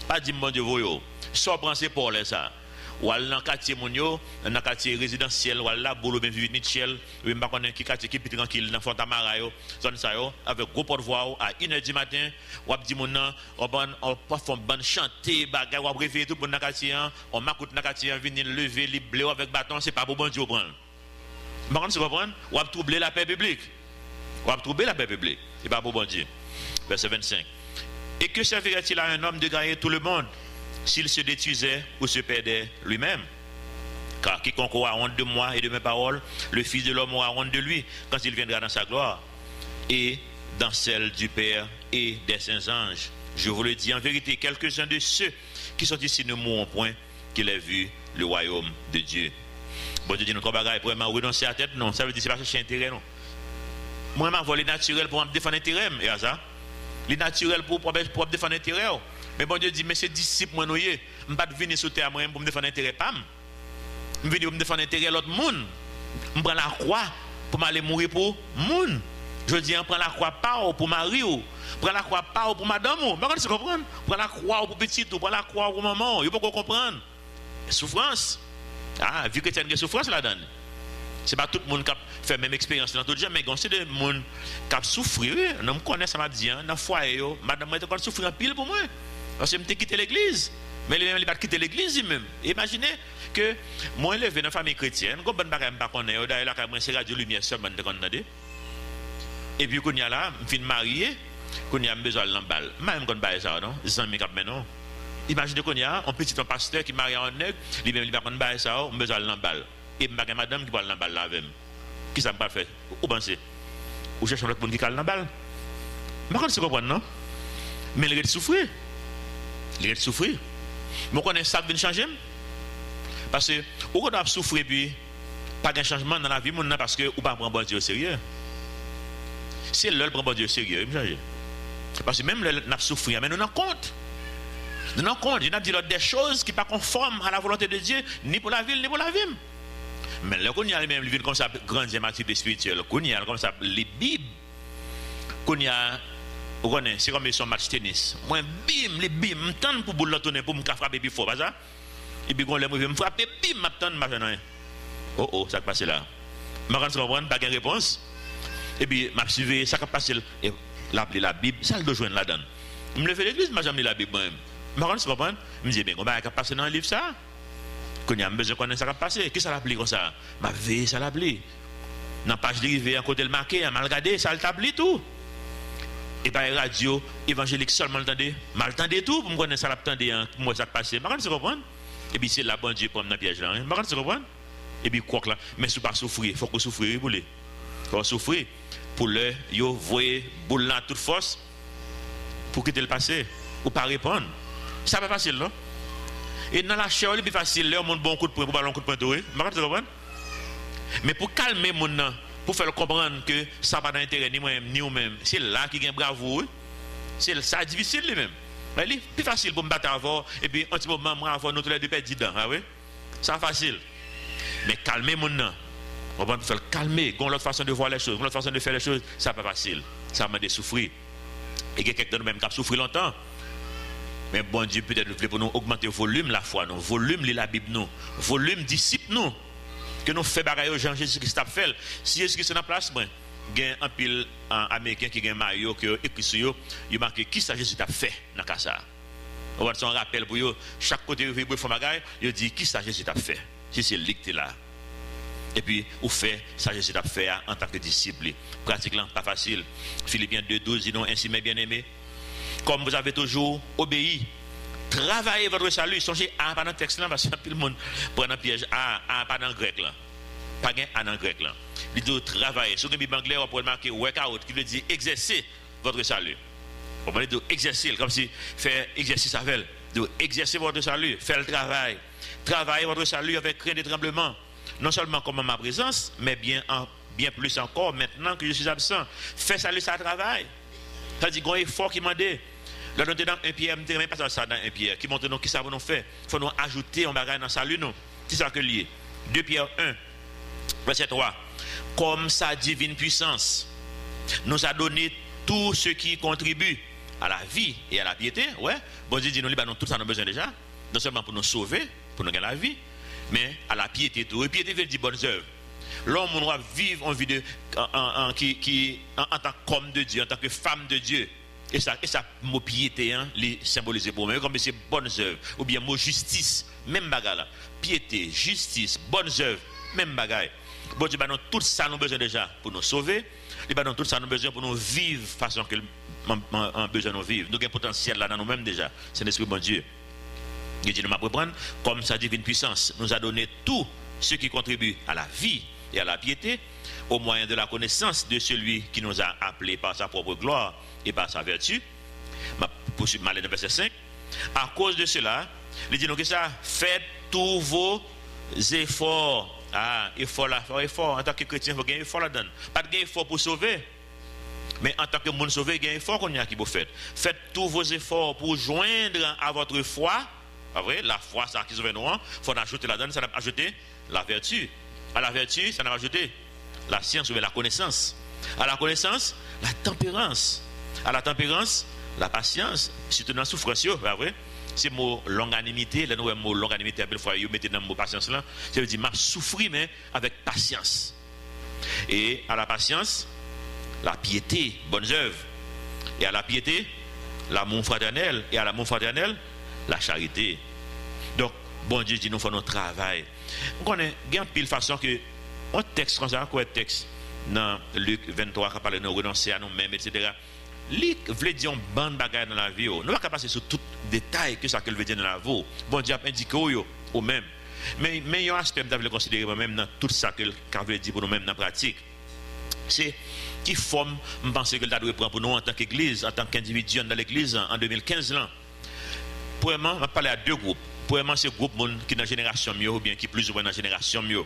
Pas dire bon Dieu, vous, soit prendre pour les ça. Ou aller dans le quartier Mounio, dans le quartier résidentiel, ou aller là, Bolo, bien vivre Michel, ou bien pas qui quartier qui est tranquille, dans Fontamara, zone ça, avec gros porte-voix, à 1h du matin, ou dit mon nom, on va faire bonne chanter, bagay, ou réveiller tout pour le quartier, on m'acoute dans le quartier, venir lever, les blés avec bâton, c'est pas pour bon Dieu prendre. Par contre, vous comprenez? Ou à troubler la paix publique. Ou à troubler la paix publique. C'est pas pour bon Dieu. Verset 25. Et que servirait-il à un homme de gagner tout le monde s'il se détruisait ou se perdait lui-même? Car quiconque aura honte de moi et de mes paroles, le Fils de l'homme aura honte de lui quand il viendra dans sa gloire et dans celle du Père et des saints anges. Je vous le dis en vérité, quelques-uns de ceux qui sont ici ne mourront point qu'il ait vu le royaume de Dieu. Bon Dieu dit notre bagage pour vraiment renoncer à la tête, non, ça veut dire que c'est pas chercher intérêt, non. Moi, je vais les naturels pour me défendre l'intérêt, et ça. Les naturels pour défendre l'intérêt. Mais bon Dieu dit, mais c'est disciple, moi, je ne vais pas venir sur terre pour me défendre l'intérêt, pam. Je vais venir pour me défendre l'intérêt de l'autre monde. Je prends la croix pour m'aller mourir pour le monde. Je dis, je prends la croix pas pour Marie, je prends la croix pas pour madame. Mais vous comprenez? Je prends la croix pour petit, je prends la croix pour maman. Il faut comprendre. Souffrance. Ah, vu que tu as une souffrance là-dedans. Ce n'est pas tout le monde qui a fait la même expérience dans tout le monde, mais c'est des gens qui ont souffert. Je me connais, ça m'a dit, dans le foyer, madame, je suis souffert en pile pour moi. Parce que je suis quitté l'église. Mais il n'a pas quitté l'église lui-même. Imaginez que moi, je suis dans une famille chrétienne, je ne sais pas si d'ailleurs, c'est Radio Lumière seulement. Et puis, quand il y a là, je suis marié, quand il y a besoin de l'emballe. Je ne sais pas ça, non? Non. Imaginez qu'on y a un petit pasteur qui marie en nègre, lui-même il va prendre ça, on besoin de l'emballe. Et madame qui parle l'emballe là avec moi. Qui ça pas fait? Où pensez? Ou cherchez l'autre monde qui parle l'emballe? Mais quand c'est comprendre, non? Mais il est souffrir. Il est souffrir. Mais on connaît ça qui vient changer. Parce que, on doit souffrir puis pas de changement dans la vie, parce que on ne prend pas bon Dieu au sérieux. Si l'heure prend bon Dieu au sérieux, il va changer. Parce que même l'heure n'a souffrir, mais nous n'en compte. Nous n'en compte, il y a des choses qui ne sont pas conformes à la volonté de Dieu, ni pour la ville, ni pour la vie. Mais là, quand il y a même les villes comme ça, grandes maturité spirituelle, quand il y a comme ça, les Bibles, quand il y a, vous connaissez, c'est comme son match tennis. Moi, bim, les bim, je m'attends pour boule tourner, pour me frapper plus fort, pas ça? Et puis quand je me frappe, bim, je m'attends, je oh, ça qui passe là. Je ne comprends pas de réponse. Et puis, je suivi, ça qui passe là. La Bible, ça doit joindre là-dedans. Je me lève à l'église, je n'ai jamais la Bible moi-même. Je me dis, bien, on va passer dans le livre ça. Quand il y a besoin de connaître ça qui passe, qu'est-ce que ça l'appelle comme ça? Ma vie, ça l'appelle. Dans la page de à côté le marqué, mal regardé, ça l'appelle tout. Et par la radio évangélique seulement l'entendez, mal entendez tout, pour me connaître ça l'attendez, pour moi ça passe. Je comprends. Et puis c'est là, bon Dieu, pour me dans le piège là. Je comprends. Et puis quoi que là, mais si vous ne pas souffrir, il faut que vous souffriez pour lui. Il faut souffrir pour le, vous voyez, boule là, toute force, pour quitter le passé, ou pas répondre. Ça va facile, non? Et dans la chair, il est plus facile, là, on bon coup de poing pour ballon coup de poing, oui. Tu comprends? Mais pour calmer mon nom, pour faire comprendre que ça n'a pas d'intérêt ni moi-même, ni vous-même, c'est là qu'il y a bravo. C'est ça difficile lui-même. Mais c'est plus facile pour me battre avant, et puis un petit moment, moi, avant, nous tous les deux perdus dedans. Ah oui? C'est facile. Mais calmer mon nom. On va faire calmer. L'autre façon de voir les choses, l'autre façon de faire les choses, ça n'est pas facile. Ça m'a de souffrir. Et il y a quelqu'un de nous-mêmes qui a souffert longtemps. Mais bon Dieu, peut-être pour nous augmenter le volume la foi, nous, volume la Bible, nous, volume disciple, nous, que nous faisons bagaille au Jean Jésus-Christ a fait. Si Jésus-Christ est en place, il y a un pile américain qui a un maillot, qui a écrit sur eux, il marque qui ça Jésus a fait dans le cas ça. On va faire un rappel pour eux, chaque côté où ils font bagaille, il dit qui ça Jésus a fait. Si c'est lui qui est là. Et puis, vous faites ça Jésus a fait en tant que disciple. Pratiquement pas facile. Philippiens 2:12 dit non, ainsi mes bien-aimés. Comme vous avez toujours obéi, travaillez votre salut. Songez à pas dans le texte là, parce que tout le monde prend un piège. Pas dans le grec là. Pas dans le grec là. Il dit travailler. Sur le Bible anglais, on peut marquer workout, qui veut dire exercer votre salut. On peut dire exercer, comme si faire exercice avec elle. De exercer votre salut, faire le travail. Travaillez votre salut avec crainte et tremblement. Non seulement comme en ma présence, mais bien plus encore maintenant que je suis absent. Faire salut, ça travail. Ça dit qu'il y a un effort qui m'a dit. Là, nous sommes dans un Pierre, je ne pas ça dans un Pierre, qui montre nous qui ça va nous faire. Il faut nous ajouter un bagage dans le salut, nous. C'est ça que lié. 2 Pierre 1, verset 3. Comme sa divine puissance nous a donné tout ce qui contribue à la vie et à la piété. Ouais, bon Dieu dit nous, tout ça nous avons besoin déjà. Non seulement pour nous sauver, pour nous gagner la vie, mais à la piété tout. Et piété veut dire bonnes œuvres. L'homme doit vivre en vie en tant qu'homme de Dieu, en tant que femme de Dieu. Et ça mot piété, les symboliser pour moi, comme c'est bonnes œuvres, ou bien mot justice, même bagarre là. Piété, justice, bonnes œuvres, même bagarre. Bon Dieu, tout ça nous besoin déjà pour nous sauver. Tout ça nous besoin pour nous vivre façon que nous besoin de nous vivre. Nous avons un potentiel là dans nous-mêmes déjà. C'est l'Esprit bon Dieu. Il dit nous m'apprendre comme sa divine puissance nous a donné tout ce qui contribue à la vie et à la piété, au moyen de la connaissance de celui qui nous a appelés par sa propre gloire et par sa vertu. Poursuivre mal dans verset 5. À cause de cela, il dit nous que ça, faites tous vos efforts. Effort là, effort. En tant que chrétien, il faut gagner effort là-dedans. Pas de gagner effort pour sauver. Mais en tant que monde sauvé, il y a un effort qu'on a qui vous faites. Faites tous vos efforts pour joindre à votre foi. Pas vrai? La foi, ça qui sauve nous. Il faut ajouter là-dedans, ça va ajouter la vertu. À la vertu, ça va ajouter la science ou la connaissance. À la connaissance, la tempérance. À la tempérance, la patience. Surtout dans la souffrance, pas vrai? C'est le mot longanimité. Le mot longanimité, à belle fois, vous mettez dans le mot patience là. Ça veut dire, m'a souffri, mais avec patience. Et à la patience, la piété, bonnes œuvres. Et à la piété, l'amour fraternel. Et à l'amour fraternel, la charité. Donc, bon Dieu dit, nous faisons notre travail. On connaît, il y a une pile façon que, un texte comme ça, un texte, dans Luc 23, qui parle de nous renoncer à nous-mêmes, etc. Lui, veut dire une bande bagaille dans la vie. Nous ne pouvons pas passer sur tout détail que ça que veut dire dans la vie. Bon Dieu a indiqué au même. Mais il y a un aspect que je considérer moi-même dans tout ça que veut dire pour nous-mêmes dans la pratique. C'est qui forme, je pense que le doit prendre pour nous en tant qu'église, en tant qu'individu dans l'église en 2015. Là. Premièrement, on va parler à deux groupes. Premièrement, c'est le groupe qui est dans la génération mieux ou bien qui est plus ou moins dans la génération mieux.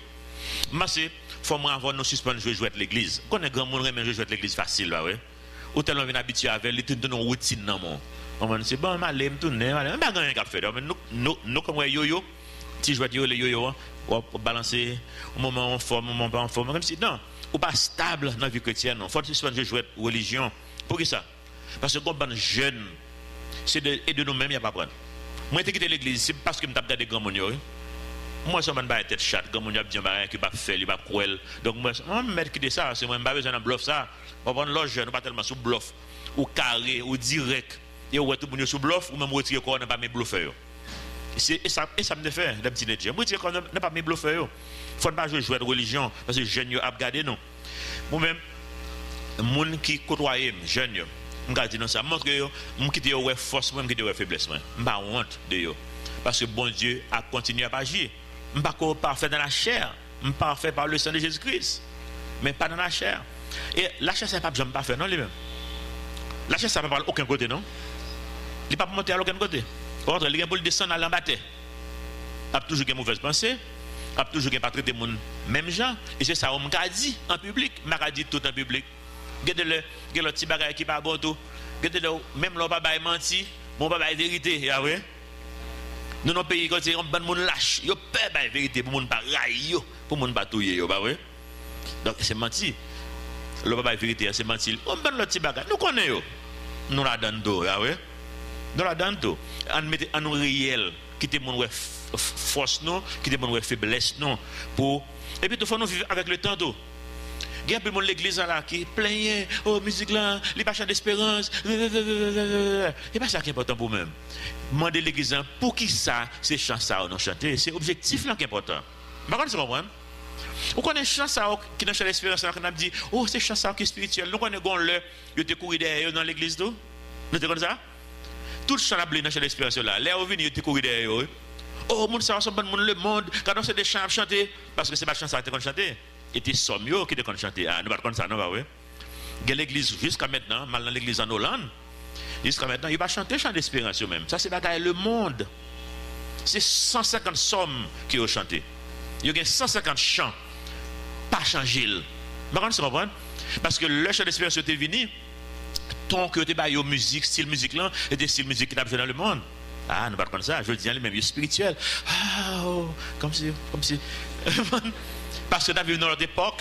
Mais c'est il faut avoir nos suspendre jouer à l'église. Quand on est grand monde, on aime jouer à l'église facile. Bah, ouais. Ou tellement on est habitué avec lui, il donne une routine dans mon. On c'est bon, je vais me tourner, je vais pas rien qu'à faire. Mais nous comme yo-yo, si je vois les yo-yo, on va balancer au moment en forme, au moment pas en forme. Comme si non, ou pas stable dans la vie chrétienne. Il faut suspendre jouer à religion. Pour qui ça? Parce que quand on est jeune, c'est de nous-mêmes, il n'y a pas de prendre. Moi, je quitté l'église, c'est parce que je me des grands mounions. Moi, je suis tête chatte, grand mounion, je ne suis pas faire, il pas cruel. Donc, moi, je vais quitter ça, c'est moi, je n'ai pas besoin de bluff ça. On va prendre l'âge jeune, pas tellement sous bluff, ou carré, ou direct. Et on va tout le monde sous bluff, ou même retirer quoi, on n'a pas mes bluffeurs. Et ça me fait, les petits nègres. Moi, je dis qu'on n'a pas mes bluffeurs. Il ne faut pas jouer de religion, parce que les jeunes ont regardé nous. Moi-même, les gens qui côtoient les jeunes, je dis non ça, montre que je quitte ouais force, moi, je quitte ouais faiblesse. Je n'ai pas honte de eux. Parce que bon Dieu a continué à agir. Je ne suis pas parfait dans la chair, je ne suis pas parfait par le sang de Jésus-Christ, mais pas dans la chair. Et la chair, c'est pas jamais parfait, non, lui-même. La chair, ça ne va pas à aucun côté, non? Il ne peut pas monter à aucun côté. Or, il est pour descendre à l'embatté. a toujours une mauvaise pensée, a toujours pas traité mon même gens, et c'est ça on m'a dit en public, m'a dit tout en public. Regardez le petit bagage qui pas bon tout. Regardez même l'on pas menti, mon pas vérité, ya ouais. Nous nos pays quand c'est un bon monde lâche, yo peur la vérité pour monde pas railler yo, pour monde pas touyer yo, pas vrai. Donc c'est menti. Le pas vérité, c'est menti. On donne le petit bagage, nous connaissons yo. Nous la donne tout, ya ouais. Nous la donne tout. On mette en nous réel, quitter mon force non, quitter mon faiblesse non pour et puis il faut nous vivre avec le temps tout. Il y a plein de l'église là qui plaignent, oh musique là, les pas d'espérance. C'est pas ça qui est important pour même. Demander l'église pour qui ça, c'est chant ça ou non chanter, c'est objectif là qui est important. Par contre, vous comprenez? Vous connaissez chant ça qui n'a pas d'espérance là qu'on a dit, oh c'est chant ça qui est spirituel. Nous connaissons le, il te courir derrière dans l'église tout. Vous connaissez ça? Tout chant là blé dans l'espérance là. Là où vient il te courir derrière. Oh monde ça bon monde le monde, quand on c'est des chants à chanter parce que c'est pas chant ça qu'on chanter. Et c'est Somio qui te chanter. Ah, nous pas comme ça, non, bah oui. L'église, jusqu'à maintenant, mal dans l'église en Hollande, jusqu'à maintenant, il va chanter chant d'espérance même. Ça, c'est bagaille le monde. C'est 150 sommes qui ont chanté. Il y a 150 chants, pas changé. Vous comprenez? Parce que le chant d'espérance était venu, tant que tu as une musique, style musique là, et des styles musique qui a besoin dans le monde. Ah, nous pas comme ça. Je le dis, les mêmes spirituel. Ah, oh, comme si. Parce que dans notre époque,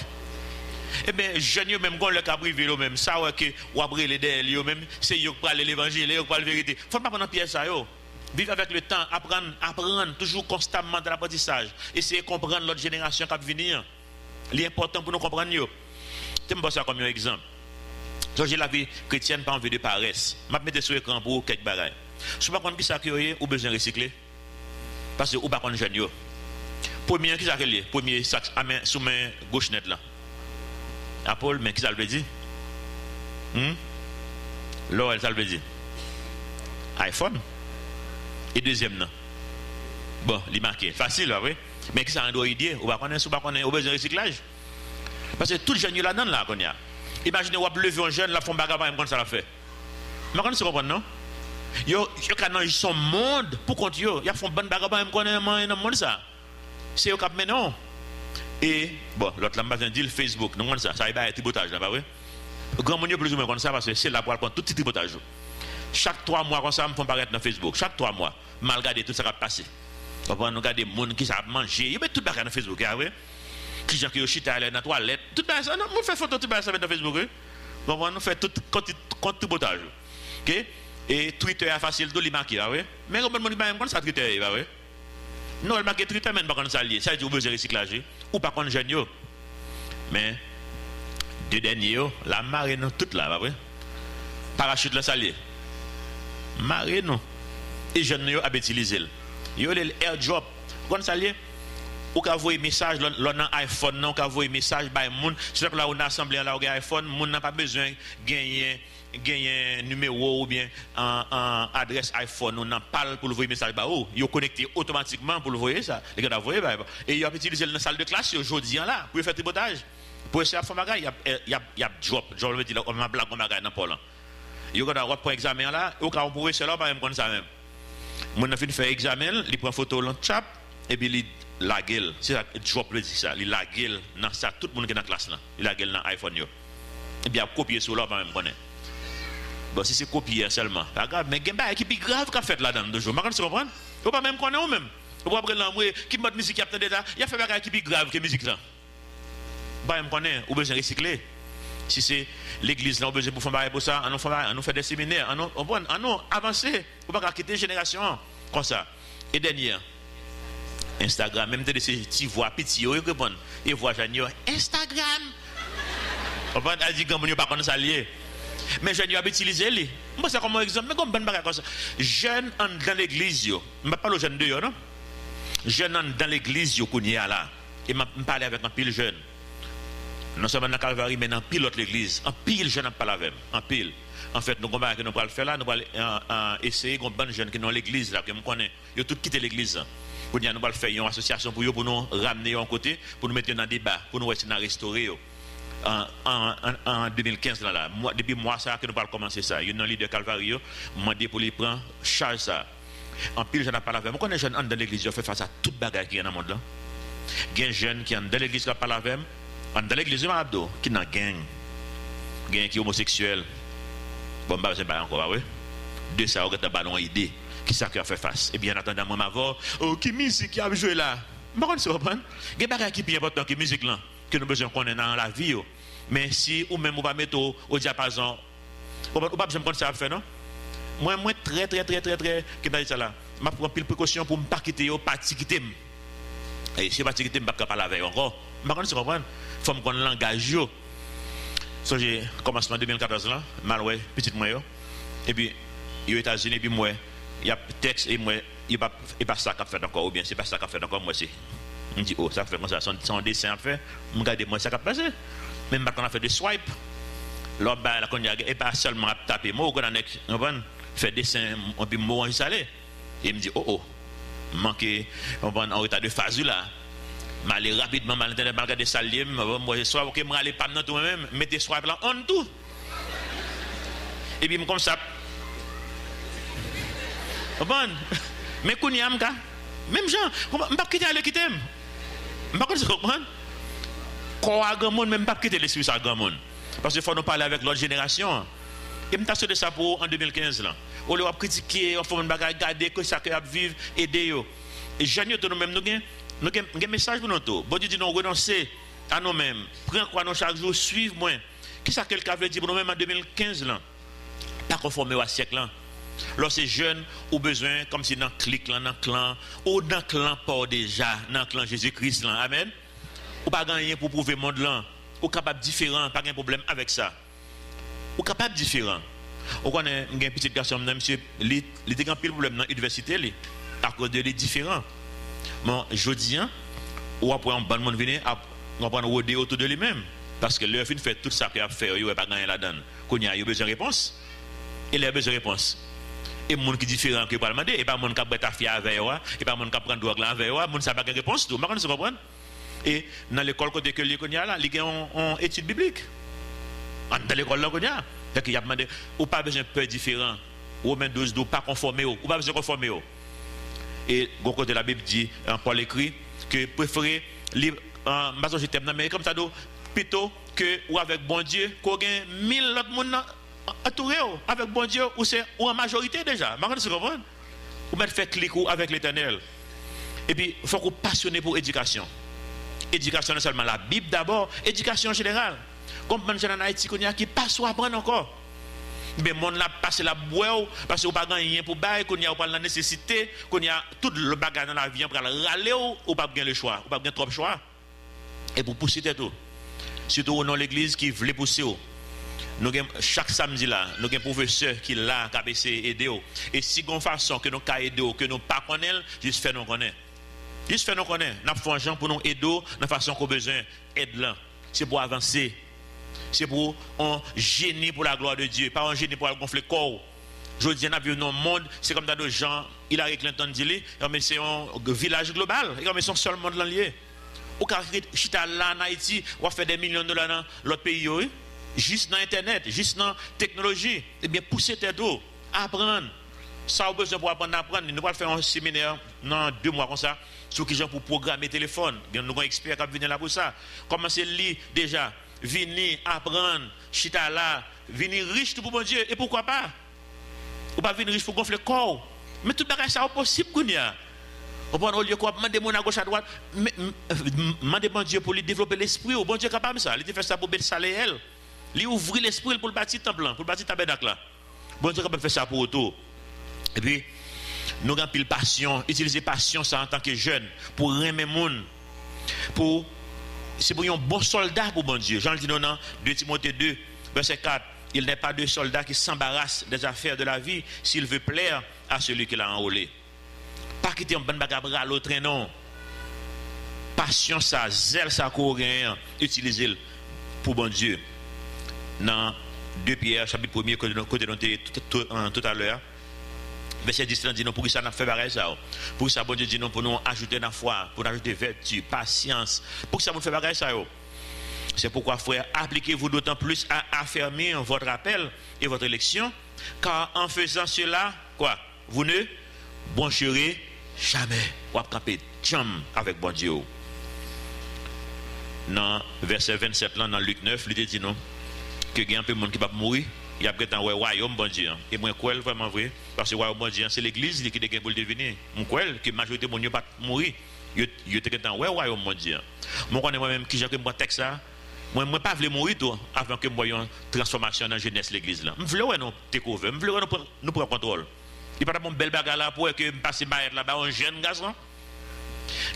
eh bien, jeunes même quand le cas privé même ça ouais que ou après les derrière même c'est eux qui parlent l'évangile, eux qui parlent la vérité. Faut pas prendre piège ça yo. Vivre avec le temps, apprendre toujours constamment de l'apprentissage, essayer de comprendre l'autre génération qui va venir. L'important pour nous comprendre yo. Je me ça comme un exemple. J'ai la vie chrétienne pas envie de paresse. Je mettre sur l'écran pour quelques bagages. Je pas comprendre qui ça que ou besoin recycler. Parce que ou pas connaître jeune yo. Premier qui ça relié, premier sac à main sous main gauche net là. Apple mais qui ça veut dire? L'or ça veut dire iPhone. Et deuxième non. Bon, il marqué facile oui. Mais qui ça Android ou pas connaître ou pas connaître au besoin de recyclage. Parce que tout jeune là dedans là qu'on y a. Imaginez ou lever un jeune là font bagarre comme ça la fait. Mais quand vous comprenez non? Yo ils sont monde pour compte yo, ils font bonne bagarre même connaître dans monde ça. C'est au cap maintenant. Et bon, l'autre là m'a dit le Facebook, non ça y va tripotage là pas vrai. Grand monde plus ou moins comme ça parce que c'est là pour prendre tout petit tripotage. Chaque 3 mois comme ça me font paraître dans Facebook, chaque 3 mois, mal regarder tout ça qui a passé. On va regarder monde qui ça manger, il met tout bagarre dans Facebook, ah ouais. Qui gens qui chita aller dans toilette, tout ça, non, on fait photo tout ça dans Facebook. On nous fait tout compte tripotage. OK? Et Twitter est facile de le marquer, ah ouais. Mais comment monde même comme ça Twitter, ah ouais. Non, elle m'a dit que même pas comme ça lié. Ça dit besoin de recyclage ou pas contre jeune yo. Mais deux derniers la marée non toute là, pas vrai? Parachute là ça lié. Marée non. Et jeune yo a utilisé. Yo le airdrop. Comme ça lié. Ou ka voyer message dans iPhone non, ka voyer message by moun. C'est là on a assemblée là au iPhone, moun n'a pas besoin gagner numéro ou bien en adresse iPhone, on en parle pour le voyer message bah oh, il connecté automatiquement pour le voyer ça. Les gars voyer et il a utilisé dans la salle de classe aujourd'hui là pour faire tripotage. Pour essayer de faire bagage, il y a drop, je veux dire on a blague on bagage dans Paul. Il y a un pour examen là, au cas où pour essayer là même comme ça même. Mon a fait faire examen, il prend photo dans chat et puis il la gueule, c'est ça drop le dit ça, il la gueule dans ça tout le monde qui est dans la classe là, il la gueule dans iPhone yo. Et bien copier sur là même connaît. Bon, si c'est copier seulement, pas grave, mais il y a qui est grave qu'a fait là-dedans de jour. Vous comprenez? Vous pas même connaître ou même. Vous pas prendre l'amoué qui mode musique qui a déjà, il a fait bagage qui est grave que musique là. Pas même connaître, ou besoin recycler. Si c'est l'église là, on besoin pour faire bagage pour ça, on nous fait des séminaires, on nous avancer, ou pas quitter une génération comme ça. Et dernière Instagram, même de ces petits voix petits, ils répondent, et voix Janio, Instagram. On va dire que vous pas connaître ça lié. Mais jeunes yo utiliser les. Moi c'est comme un exemple, mais comme bonne bagarre comme ça. Jeunes dans l'église yo, je parle aux jeunes de yo non. Jeunes dans l'église yo qu'on y a là. Et m'a parler avec un pile jeune. Non seulement dans Calvary mais dans pile autre l'église, un pile jeune parle avec, un pile. En fait, nous combat que nous le faire là, nous allons essayer qu'on bonne jeune qui dans l'église là que me connaît. Yo tout quitter l'église. Pour nous allons faire une association pour nous ramener en côté, pour nous mettre dans débat, pour nous essayer de restaurer yo. En 2015 là, depuis moi ça que nous parlons commencer ça. Il y a un leader Calvario, m'a dit pour lui prendre charge ça. En pile, je n'ai pas la avec. Moi, quand les jeunes dans l'église, je fais face à toute bagarre qui est dans le monde là. Il y a des jeunes qui sont dans l'église qui parlent avec. Dans l'église, qui sont dans gang. Gang qui est homosexuel. Bon, bah, c'est pas encore, oui. De ça, on a un ballon idée. Qui ça qui a fait face? Et bien, en attendant, moi, m'avoir, oh, qui musique qui a joué là? Je ne sais pas. Il y a des choses qui sont importantes que la musique là, que nous avons besoin de connaître dans la vie. Mais si ou même on va mettre au diapason, on ne va pas besoin de ça à faire, non? Moi, très, qui m'a dit ça là. Je prends pile précaution pour ne pas quitter, pas quitter. Et si je ne pas quitter, je ne vais pas parler avec encore. Je ne sais pas. Il faut que je langage. So, j'ai commencé en 2014 là, mal ouais, petite moi. Et puis, aux États-Unis, et puis moi, il y a texte et moi, il n'est pas ça qu'a fait encore, ou bien c'est pas ça qu'a fait encore, moi c'est. Je me dis, oh, ça fait comme ça, son dessin à faire, je regarde moi, ça qu'a passé. Même quand on a fait des swipes, l'autre, la cognac, et pas seulement à taper, moi, on a fait des dessins, et puis moi, on salé. Et il me dit, oh, manqué, on va en état de phase là. Je vais aller rapidement, je vais regarder ça, moi, soit je vais aller pas dans tout même, mettez swipes là, on tout. Et puis, comme ça. Bon, mais qu'on y a même gens, je ne peux pas quitter le quitter. Je ne peux pas comprendre. Quand on monde même pas quitter l'esprit ça grand monde. Parce qu'il faut nous parler avec l'autre génération. Et je suis de ça pour en 2015 là. On leur a critiqué, on fait une bagarre, regarder que ça a vivre, aider yo. Et jeunes nous même nous avons un message pour nous tous. Bon Dieu dit nous renoncer à nous-mêmes. Prends quoi nous chaque jour suivre moi. Qu'est-ce que quelqu'un veut dire pour nous-mêmes en 2015 là? Pas conformé au siècle là. Lorsque c'est jeune, ou besoin, comme si dans le clic, dans le clan, ou dans le clan pas déjà, dans le clan Jésus-Christ, là, amen. Ou pas gagner pour prouver le monde là, ou capable différent, pas de problème avec ça. Ou capable différent. Ou quand on a un petit garçon, monsieur, il a un pile problème dans l'université, à cause de les différents. Bon, je dis, ou après un bon monde venir, on va rôder autour de lui-même. Parce que leur fin fait tout ça qu'il a fait, il n'a pas gagné la donne. Qu'on y a besoin de réponse. Il a besoin de réponse. Et le monde qui est différent qui peut demander, et pas le monde qui a pris ta fille avec toi, et pas le monde qui a pris drogue là avec toi, le monde n'a pas de réponse tout. Je ne comprends pas. Et dans l'école côté que il y a là, il y a une étude biblique. Dans l'école là, il y a demandé, ou pas besoin de peur différent, ou même 12 pas conformer, ou pas besoin de conformer. Et le côté de la Bible dit, Paul écrit, que préférer libre, mais comme ça, plutôt que ou avec bon Dieu, qu'on ait 1000 autres monde entouré avec bon Dieu ou en majorité déjà. Ou mettre faire clic avec l'Éternel. Et puis il faut qu'on passionné pour l'éducation. Éducation non seulement la Bible d'abord, éducation générale. Comme les gens en Haïti qui passent à apprendre encore. Mais mon la passe la boire parce qu'on pas gagner pour bail, qu'on y a pas la nécessité, qu'on y a tout le bagage dans la vie pour râler ou pas bien le choix, ou pas bien trop choix. Et pour pousser tout. Surtout dans l'église qui voulait pousser. Nous chaque samedi là, nous avons un professeur qui là qui a essayé d'aider. Et si on façon que nous avons aider que nous pas connaître, juste faire nous connaître. Juste faire nous connaître. Nous faisons gens pour nous aider de façon qu'on a besoin d'aide là. C'est pour avancer. C'est pour un génie pour la gloire de Dieu, pas un génie pour gonfler le corps. Je dis, dans le monde, c'est comme dans d'autres gens, Hillary Clinton dit, mais c'est un village global, mais c'est un seul monde lié. Ou quand chita là en Haïti, on fait des millions de dollars dans l'autre pays, juste dans Internet, juste dans la technologie, et bien pousser tes dos, apprendre. Ça a besoin pour apprendre. Nous allons faire un séminaire dans 2 mois comme ça, sur qui gens pour programmer téléphone. Nous avons un expert qui vient là pour ça. Commencez à lire déjà. Venir apprendre, chita là, venir riche pour bon Dieu. Et pourquoi pas? Ou pas venir riche pour gonfler le corps. Mais tout bagage ça est possible qu'on y a. Au point où il y a quoi, demander mon à gauche à droite, demander bon Dieu pour lui développer l'esprit. Bon Dieu est capable de ça. Il fait ça pour bête salaire. Il ouvrir l'esprit pour le bâtir temple, pour le bâtir tabernacle là. Bon Dieu est capable de faire ça pour autour. Et puis, nous avons pile passion, utiliser passion ça en tant que jeune, pour aimer le monde, pour c'est pour un bon soldat pour bon Dieu. Jean le dit dans 2 Timothée 2, verset 4. Il n'est pas de soldat qui s'embarrasse des affaires de la vie s'il veut plaire à celui qui l'a enrôlé. Pas quitter un bon bagage à l'autre, non. Passion ça, zèle ça, coréen, utiliser pour bon Dieu. Dans 2 Pierre, chapitre 1er, que nous avons tout à l'heure. Verset 10 dit non, pour que ça n'a fait pareil ça. Pour que ça, bon Dieu dit non, pour nous ajouter la foi, pour nous ajouter vertu, patience. Pour que ça vous fait pareil ça. C'est pourquoi, frère, appliquez-vous d'autant plus à affermir votre appel et votre élection, car en faisant cela, quoi? Vous ne brancherez jamais. Ou camper jam avec bon Dieu. Dans verset 27 là dans Luc 9, il dit non que il y a un peu de monde qui va mourir. Il y a peut-être un royaume bon Dieu. Et moi crois vraiment vrai parce que le royaume bon Dieu c'est l'église qui est pour le devenir. Moi crois que la majorité de monde pas mourir. Il était dans le royaume bon Dieu. Moi connais moi même qui j'ai que moi texte ça. Moi pas voulais mourir toi avant que moi une transformation dans jeunesse l'église là. Je voulais nous découvrir, je voulais nous prendre contrôle. Il pas mon bel bagarre là pour que passer là-bas un jeune garçon.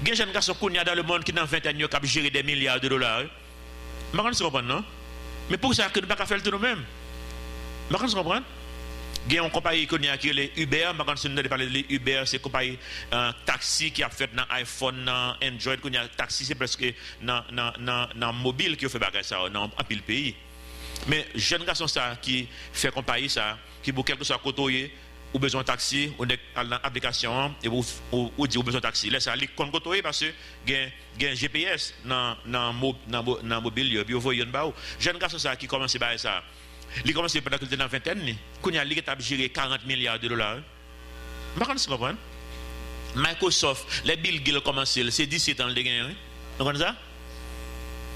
Il y a un jeune garçon qui est dans le monde qui dans 20 ans qui a géré des milliards de dollars. Je ne comprends pas non. Mais pour ça que nous ne pouvons pas faire tout nous-mêmes. Je ne comprends pas. Il y a une compagnie qui est Uber, je ne parler de Uber, c'est une compagnie taxi qui a fait dans iPhone, dans Android, taxi c'est presque dans mobile qui fait bagage ça dans un pile pays. Mais jeune garçon ça qui fait compagnie ça, qui pour quelque chose côtoyer ou besoin de taxi ou l'application et ou dit ou besoin de taxi. Laisse ça qu'on côtoyer parce que il y a un GPS dans mobile et puis vous voyez une ba. Jeune garçon ça qui commence à ça. Il commence pendant qu'il était dans la vingtaine, il a géré 40 milliards de dollars. Je ne comprends pas. Microsoft, les Bill Gates ont commencé, c'est 17 ans de gain. Vous comprenez ça?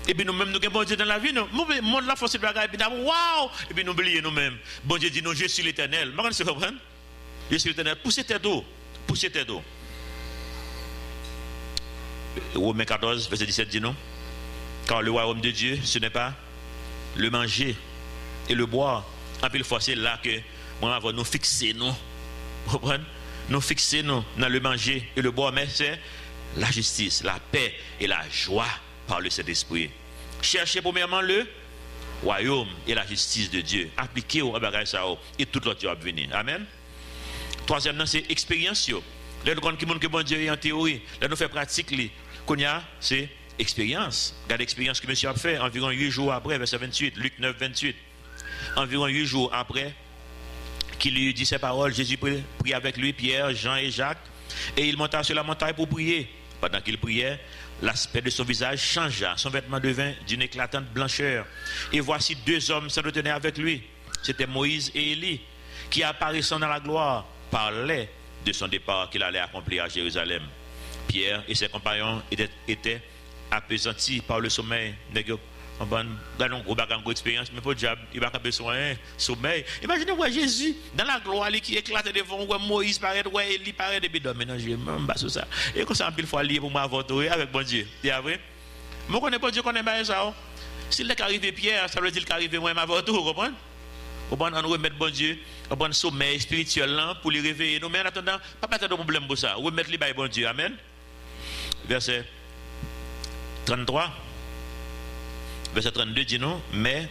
Et puis nous-mêmes, nous avons bon Dieu dans la vie. Nous monde la force de bagaille, et puis waouh! Et puis nous oublions nous-mêmes. Bon Dieu dit non, je suis l'Éternel. Je ne comprends pas. Je suis l'Éternel. Poussez tes dos. Poussez tes dos. Romains 14, verset 17 dit non. Car le royaume de Dieu, ce n'est pas le manger et le boire. En plus, c'est là que nous fixer nous. Vous comprenez? Nous fixer nous dans le manger et le boire, mais c'est la justice, la paix et la joie par le Saint-Esprit. Cherchez premièrement le royaume et la justice de Dieu. Appliquez au bagage ça et tout l'autre va venir. Amen. Troisièmement, c'est expérience. Là, nous connaissons que bon Dieu est en théorie. Là, nous faisons pratique. C'est expérience. Regardez l'expérience que monsieur a fait environ 8 jours après, verset 28, Luc 9, 28. Environ 8 jours après qu'il lui dit ces paroles, Jésus prit avec lui Pierre, Jean et Jacques, et il monta sur la montagne pour prier. Pendant qu'il priait, l'aspect de son visage changea, son vêtement devint d'une éclatante blancheur. Et voici 2 hommes s'entretenaient avec lui. C'était Moïse et Élie, qui apparaissant dans la gloire, parlaient de son départ qu'il allait accomplir à Jérusalem. Pierre et ses compagnons étaient appesantis par le sommeil. On va gagner une gros expérience, mais pas de diable, il va pas besoin de sommeil. Imaginez voir Jésus dans la gloire qui éclate devant Moïse paraît, Élie paraît depuis dormir. Non, je même pas sur ça. Et comme ça, pile fois lié pour m'aventurer avec bon Dieu. C'est vrai? Moi, je connais pas Dieu, je connais pas ça. S'il est arrivé Pierre, ça veut dire qu'il est arrivé moi m'aventurer, vous comprenez? On va remettre bon Dieu, on va sommeil spirituel pour les réveiller. Nous, mais en attendant, pas de problème pour ça. Remettre les bails bon Dieu. Amen. Verset 33. Verset 32 dit non, mais,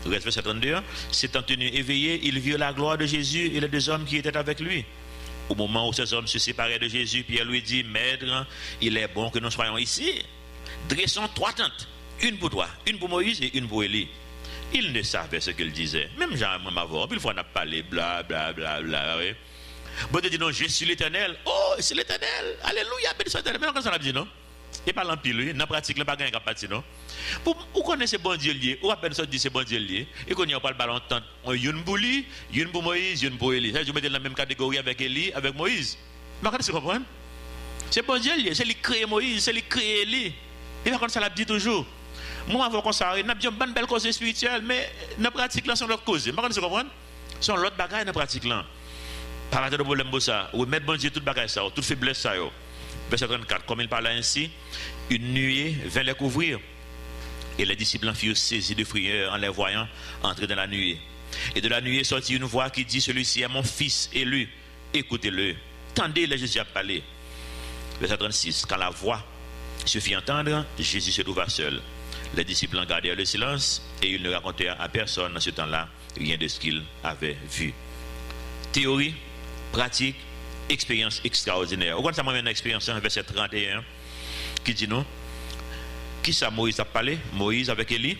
verset 32, s'étant tenu éveillé, il vit la gloire de Jésus et les 2 hommes qui étaient avec lui. Au moment où ces hommes se séparaient de Jésus, Pierre lui dit, Maître, il est bon que nous soyons ici. Dressons 3 tentes, une pour toi, une pour Moïse et une pour Élie. Il ne savait ce qu'il disait. Même Jean m'avait, puis une fois on a parlé, bla bla bla bla. Oui. Bon Dieu dit non, je suis l'Éternel. Oh, c'est l'Éternel. Alléluia, béni soit l'Éternel. Mais non, ça l'a dit non. Et pas l'empile, oui. Dans la pratique, il n'y a pas de capacité, non. Vous connaissez bon Dieu lié, ou à peine ça dit c'est bon Dieu lié, et qu'on n'y a pas le ballon tant, une pour lui, une pour Moïse, une pour Élie. Ça, je mets dans la même catégorie avec Élie, avec Moïse. Mais quand vous comprenez? C'est bon Dieu lié, c'est lui créer Moïse, c'est lui créer Élie. Et par contre, ça l'a dit toujours. Moi, avant qu'on s'arrête, on a dit une belle cause spirituelle, mais dans la pratique, là, c'est l'autre cause. Mais quand vous comprenez? C'est l'autre bagaille dans la pratique, là. Par rapport au problème de ça, ou mettre bon Dieu toute bagaille ça, toute faiblesse ça. Verset 34, comme il parlait ainsi, une nuée vint les couvrir. Et les disciples en furent saisis de frayeur en les voyant entrer dans la nuée. Et de la nuée sortit une voix qui dit, celui-ci est mon fils élu, écoutez-le. Tendez, les Jésus a parlé. Verset 36, quand la voix se fit entendre, Jésus se trouva seul. Les disciples en gardèrent le silence et ils ne racontèrent à personne en ce temps-là rien de ce qu'ils avaient vu. Théorie, pratique, expérience extraordinaire. Vous voyez ça, moi, une expérience, verset 31, qui dit non. Qui ça Moïse a parlé? Moïse avec Élie.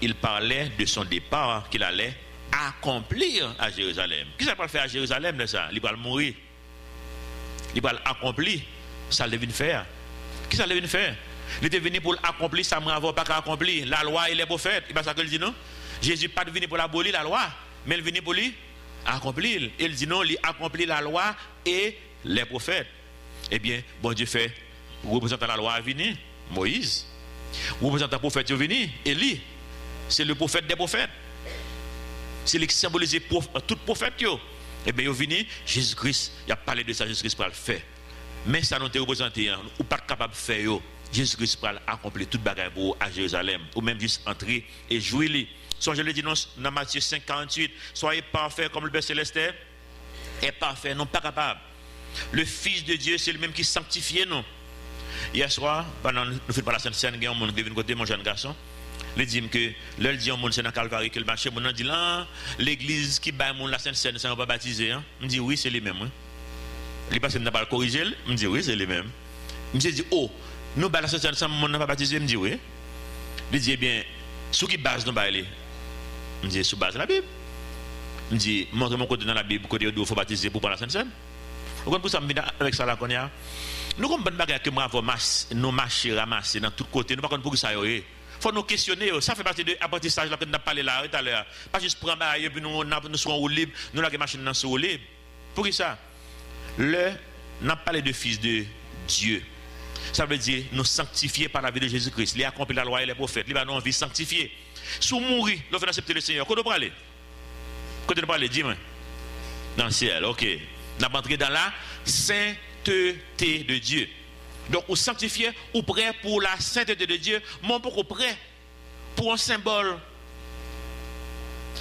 Il parlait de son départ qu'il allait accomplir à Jérusalem. Qui ça va faire à Jérusalem de ça? Il va mourir. Il va accomplir. Ça le vient faire. Qui ça le vient faire? Il était venu pour accomplir ça, mais avant pas accomplir. La loi et les prophètes. Il va ça que dit non? Jésus pas venu pour abolir la loi, mais il venu pour lui accomplir. Il dit non, il accomplit la loi et les prophètes. Eh bien, bon Dieu fait représentant la loi à venir, Moïse. Représentant prophète à venir, Élie. C'est le prophète des prophètes. C'est lui qui symbolise tout prophète. Eh bien, il est venu, Jésus-Christ, il a parlé de ça, Jésus-Christ pour le faire. Mais ça nous est représenté, ou pas capable de faire, Jésus-Christ pour accomplir toute bagarre à Jérusalem, ou même juste entrer et jouer. Soit je le dis dans Matthieu 5, 48, soyez parfaits comme le Père Céleste est parfait, non pas capable. Le Fils de Dieu, c'est le même qui sanctifie nous. Hier soir, pendant nous faisons la Sainte Seine, il y a un monde qui vient de côté, mon jeune garçon. Il dit que l'heure dit au monde c'est dans Calvaire que le marché, mon dit là, l'église qui bat la Sainte Seine, ça ne va pas baptiser. Je dis oui, c'est les mêmes. Il passe n'a pas le corriger, je dis oui, c'est les mêmes. Je dis oh, nous bat la Sainte Seine, ça ne va pas baptiser, je dis oui. Il dit eh bien, sous qui base nous bailler? Je dis sous base la Bible. Je dis montre mon côté dans la Bible, côté où il faut baptiser pour la Sainte Seine. Vous comprenez pour ça, avec ça là qu'on y a. Nous avons une bonne bagarre que nous avons nos marchés ramassés dans tous côtés. Nous ne pouvons pas pour ça. Il faut nous questionner. Ça fait partie de l'apprentissage que nous avons parlé là tout à l'heure. Pas juste prendre et puis nous serons libres. Nous avons machine dans ce libre. Pour ça, nous avons parlé de Fils de Dieu. Ça veut dire nous sanctifier par la vie de Jésus-Christ. Il a accompli la loi et les prophètes. Il a nous envie de sanctifier. Si nous mourons, nous faisons accepter le Seigneur. Quand nous parlons, dis-moi. Dans le ciel, ok. Nous avons entré dans la sainteté de Dieu. Donc, ou sanctifié, ou prêt pour la sainteté de Dieu, mais pourquoi prêt pour un symbole,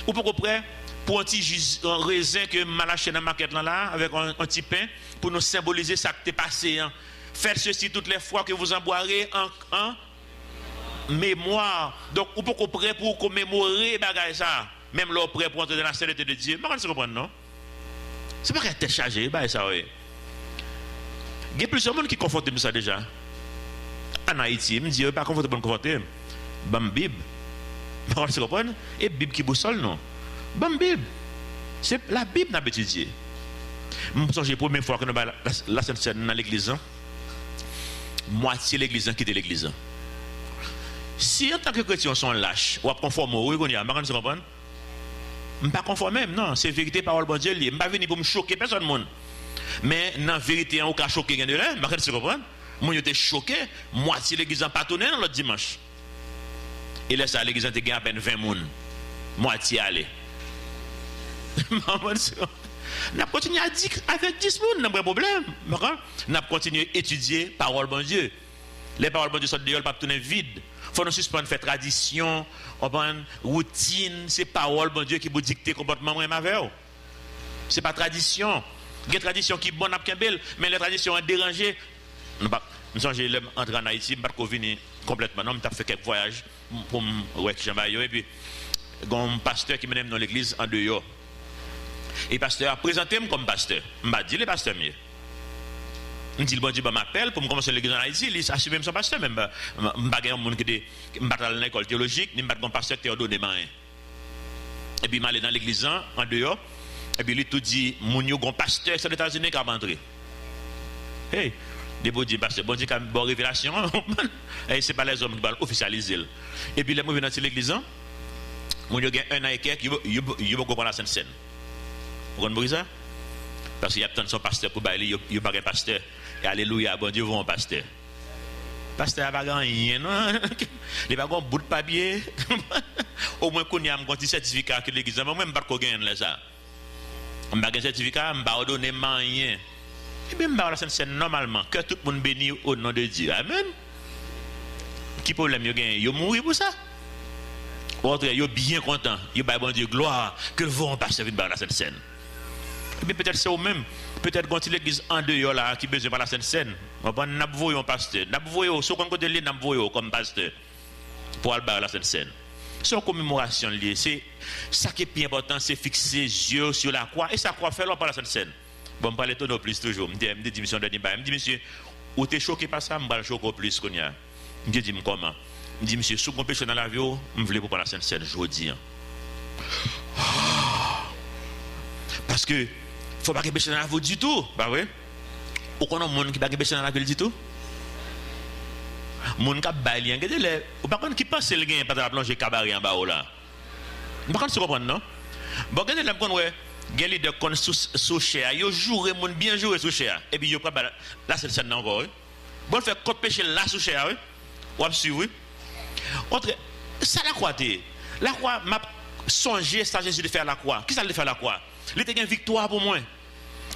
ou pourquoi prêt pour un petit raisin que mal acheté dans la maquette là, avec un petit pain, pour nous symboliser ça qui est passé. Hein. Faites ceci toutes les fois que vous en boirez en mémoire. Donc, ou pourquoi prêt pour commémorer bagaille ça, même là prêt pour entrer dans la sainteté de Dieu. Je comprends, non? C'est pas qu'elle était chargée, ça, oui. Il y a plusieurs monde qui confortent ça déjà. En Haïti, je me dis, pas confortable, confortable. Bam Bible. Tu comprends? Et Bible qui boussole, non? Bam Bible. C'est la Bible n'a pas étudié. Je me souviens la première fois que nous avons la Sainte Seine dans l'église. Moitié l'église qui était l'église. Si en tant que chrétien sont lâches, ou à conformer, oui, on y a, tu comprends? Je ne suis pas conforme, non. C'est vérité, parole de Dieu. Je ne suis pas venu pour me choquer personne. Mais dans la vérité, on a choqué quelqu'un de là. Je comprends. Moi, j'étais choqué. Moitié l'église en patronné dans l'autre dimanche. Et là, ça, l'église a gagné à peine 20 personnes. Moitié allé. On a continué à dire avec 10 personnes, n'a pas de problème. On a continué à étudier parole de Dieu. Les paroles de Dieu sont dehors, pas tourner vide. Il faut nous suspendre, faire tradition, routine, c'est parole de Dieu qui vous dicte le comportement même avec vous. Ce n'est pas tradition. Il y a des traditions qui sont bonnes, mais les traditions sont dérangées. Je suis entré en Haïti, je ne suis pas venu complètement. Je suis fait quelques voyages pour me et puis il y a un pasteur qui m'aime dans l'église en dehors. Et le pasteur a présenté comme pasteur. Je m'a dit le pasteur mieux. Je dis le bon Dieu m'appelle pour me commencer l'église en Haïti, il assume même son pasteur. Je ne suis pas un monde qui est dans l'école théologique, je ne suis pas un pasteur qui est ordonné. Et puis je suis allé dans l'église en dehors. Et puis lui tout dit, mon yo gon pasteur aux États-Unis qui a rentré. Hey, des beaux dit pasteur, bon Dieu qui a une bonne révélation. Et c'est pas les hommes qui vont officialiser. Et puis les gens viennent dans l'église, mon yo gagne un an et quelques, il va comprendre la Sainte Seine. Vous comprenez ça? Parce qu'il y a tant de son pasteur pour bailler, il n'y a pas de pasteur. Et alléluia, bon Dieu, vous un pasteur. Pasteur n'a pas rien, non? Il n'a pas un bout de papier. Au moins qu'on y a un petit certificat que l'église, moi, je ne sais pas qu'on gagne ça. Je n'ai pas un certificat, je ne vais pas donner rien. Et bien, je vais la Sainte-Seine normalement, que tout le monde bénit au nom de Dieu. Amen. Qui problème il gagne? Il mourir pour ça? Autre, il est bien content. Il est bon Dieu, gloire, que vous pasteur vienne la Sainte-Seine. Et bien, peut-être c'est au même. Peut-être quand l'église en dehors là, qui besoin de la Sainte-Seine. On va n'avoir un pasteur. N'avoir, sur le côté de l'île, n'avoir comme pasteur. Pour aller à la Sainte-Seine. Son commémoration liée, c'est ça qui est plus important, c'est fixer les yeux sur la croix. Et ça croix fait là par la Sainte-Seine. Bon, je parle de plus toujours. Je me dis, mission de débat. Je me dis, monsieur, ou t'es choqué par ça, je me choquer plus qu'on y a. Je me dis, comment? Je me dis, monsieur, si vous péché dans la vie, je voulais pour la Sainte-Seine, je dis. Parce que, il ne faut pas pécher dans la vie du tout. Bah oui. Ou qu'on a un monde qui ne peut pas pécher dans la vie du tout. Moun kap bay lien gade ou par contre qui pense le gain pas de plonger cabaret en bas là. Par contre tu comprends non? Bon gade là qu'on ouais gen leader kon sous cher, yo jouer moun bien jouer sous cher et puis yo prend là c'est scène encore. Bon faire code péché là sous cher, ou suivre. Autre ça la croix té. La croix m'a songé ça Jésus de faire la croix. Qui ça de faire la croix? Il était une victoire pour moi.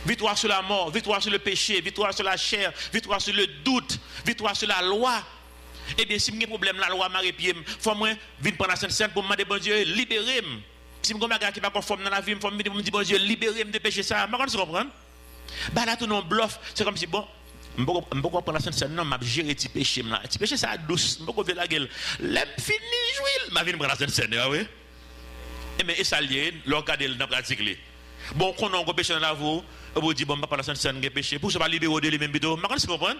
Victoire sur la mort, victoire sur le péché, victoire sur la chair, victoire sur le doute, victoire sur la loi. Eh bien, si j'ai un problème, la loi m'a répié, il faut moi venir prendre la Sainte-Seine pour me demander, bon Dieu, libérez-moi. Si je suis un qui n'est pas conforme dans la vie, il faut me dire, bon Dieu, libérez-moi de péché ça. Je ne comprends pas. Là, tout non bluff. C'est comme si, bon, je ne peux pas prendre la Sainte-Seine, non, je vais gérer petit péché. Petit péché, ça douce. Je ne peux pas la gueule. L'aime fini, jouer. Je vais prendre la Sainte-Seine, oui. Eh bien, et ça lié, l'organe dans la pratique. Bon, quand on a un péché dans la vie, on dit, bon, je ne vais pas la Sainte-Seine, je péché. Pour se pas libérer de lui-même, je ne comprends.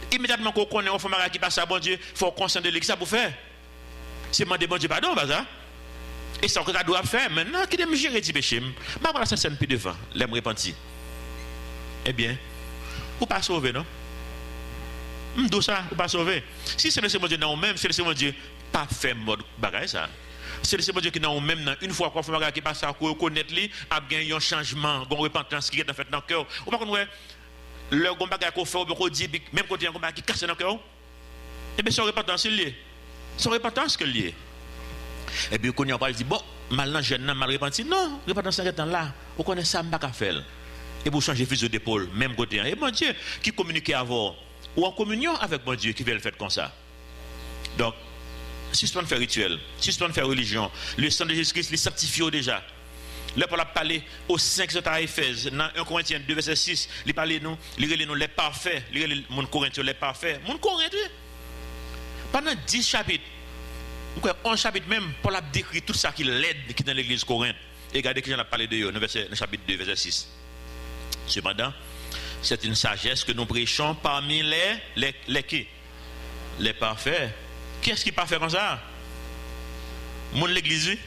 Immédiatement qu'on connaît un femme qui passe à bon Dieu, il faut conscient de l'église pour faire. C'est demander bon Dieu pardon, ça. Et ça que ça doit faire maintenant, qui me gérer du péché. Je vais la Sainte-Seine plus devant, l'aime repentir. Eh bien, ou pas sauver, non? D'où ça, ou pas sauver? Si c'est le Seigneur Dieu dans nous-mêmes, c'est le Seigneur Dieu pas fait mode bagaille ça. C'est le Seigneur Dieu qui dans nous-mêmes, une fois qu'on fait un qui passe à connaître lui, a gagné un changement, une repentance qui est en fait dans le cœur. Ou pas qu'on le bon bagage qu'on fait, on dit, même quand il y a un combat qui casse dans le cœur, et bien, son repentance, c'est lié. Son repentance, que lié. Et puis, quand on parle, il dit, bon, maintenant, jeune, mal repenti. Non, repentance, c'est là. On connaît ça, on ne peut pas faire. Et pour changer fusil d'épaule, même côté. Et bon Dieu, qui communique avant, ou en communion avec bon Dieu, qui veut le faire comme ça. Donc, suspendre faire rituel, suspendre faire religion. Le sang de Jésus-Christ, il sanctifie déjà. Là, pour parler aux 5 autres à Éphèse, dans 1 Corinthiens 2, verset 6, il parle nous les parfaits, les Corinthiens les parfaits. Mon Corinthiens, pendant 10 chapitres, 11 chapitres même, Paul a décrit tout ça qui l'aide qui est dans l'église Corinthe. Et regardez que j'en ai parlé de eux, dans le chapitre 2, verset 6. Cependant, c'est une sagesse que nous prêchons parmi les parfaits. Qui est-ce qui est parfait comme ça? Mon l'église,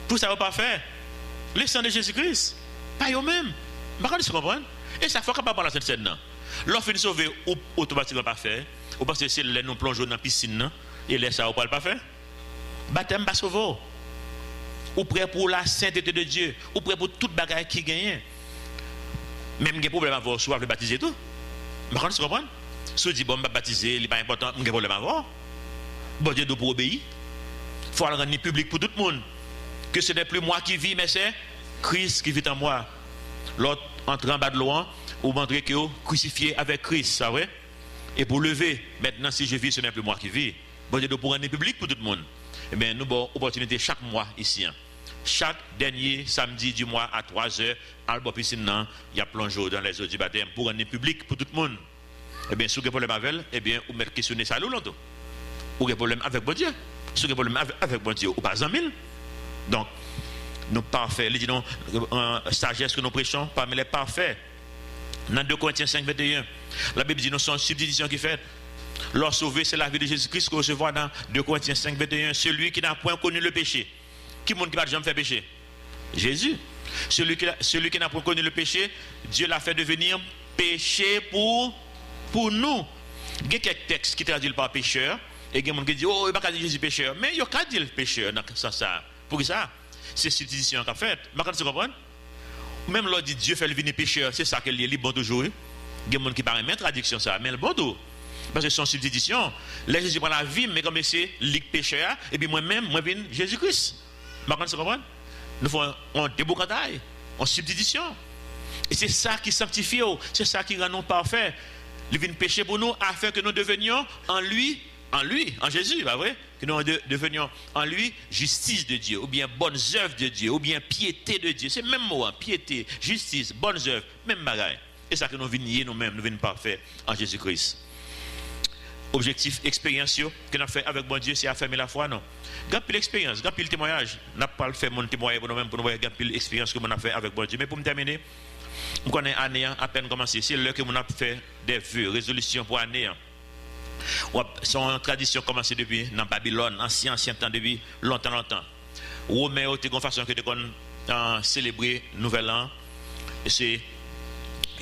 tout ça va parfait. Le sang de Jésus-Christ, pas eux-mêmes. Vous comprenez? Et ça fait qu'on ne peut pas parler de cette scène. L'offre est sauvée automatiquement pas fait. Ou parce que c'est les nous plongeons dans la piscine et les ça, on ne pas faire. Baptême pas sauvé. Ou prêt pour la sainteté de Dieu. Ou prêt pour toute bagarre qui gagne. Même des problèmes à avoir, soit le baptiser tout. Vous comprenez? Si vous dites, bon, je vais baptiser, il n'est pas important, il y a des problèmes à avoir. Bon Dieu doit pour obéir. Il faut le rendre public pour tout le monde. Que ce n'est plus moi qui vis, mais c'est Christ qui vit en moi. L'autre entre en bas de loin, ou montrer que vous crucifié avec Christ, ça vrai? Et pour lever, maintenant si je vis, ce n'est plus moi qui vis. Bon Dieu doit pour rendre public pour tout le monde. Eh bien, nous avons opportunité chaque mois ici. Chaque dernier samedi du mois à 3h, à la piscine, il y a plongé dans les eaux du baptême pour rendre public pour tout le monde. Eh bien, si vous avez un problème avec elle, eh bien, vous mettez questionner ça longtemps. Ou un problème avec bon Dieu. Si vous avez un problème avec bon Dieu, ou pas en mille. Donc, nous parfaits, il dit non, sagesse que nous prêchons parmi les parfaits. Dans 2 Corinthiens 5, 21, la Bible dit nous sommes substitution qui fait. Leur sauver, c'est la vie de Jésus-Christ qu'on recevoir dans 2 Corinthiens 5, 21. Celui qui n'a point connu le péché. Qui monde qui va jamais faire péché? Jésus. Celui qui n'a point connu le péché, Dieu l'a fait devenir péché pour nous. Il y a quelques textes qui traduisent par pécheur. Et il y a des gens qui disent, oh, il n'y a pas dit Jésus pécheur. Mais il n'y a pas dit le pécheur dans ça. Pour ça, c'est substitution qu'a fait. Vous comprenez? Même l'on dit Dieu fait le venir pécheur, c'est ça qu'il est bon toujours. Il y a des gens qui parlent même traduction ça, mais le bon tout. Parce que c'est une substitution. Là, Jésus prend la vie, mais comme c'est le pécheur, et puis moi-même, moi viens Jésus-Christ. Vous comprenez? Nous faisons un déboucantail, en substitution. Et c'est ça qui sanctifie, c'est ça qui rend nous parfaits. Il vient pécher pour nous afin que nous devenions en lui, en Jésus, pas vrai? Que nous devenions en lui justice de Dieu, ou bien bonnes œuvres de Dieu, ou bien piété de Dieu. C'est le même mot, hein? Piété, justice, bonnes œuvres, même bagaille. Et ça que nous venons nous-mêmes, nous venons parfaits en Jésus-Christ. Objectif, expérience que nous avons fait avec bon Dieu, c'est affirmer la foi, non? Gardez l'expérience, gardez le témoignage. Nous n'avons pas fait mon témoignage pour nous-mêmes, pour nous voir l'expérience que nous avons fait avec bon Dieu. Mais pour me terminer, nous connaissons l'année à peine commencé. C'est là que nous avons fait des vœux, résolutions pour l'année. Son tradition commencé depuis dans Babylone, ancien temps, depuis longtemps. Romain ont une façon que de célébrer Nouvel An. C'est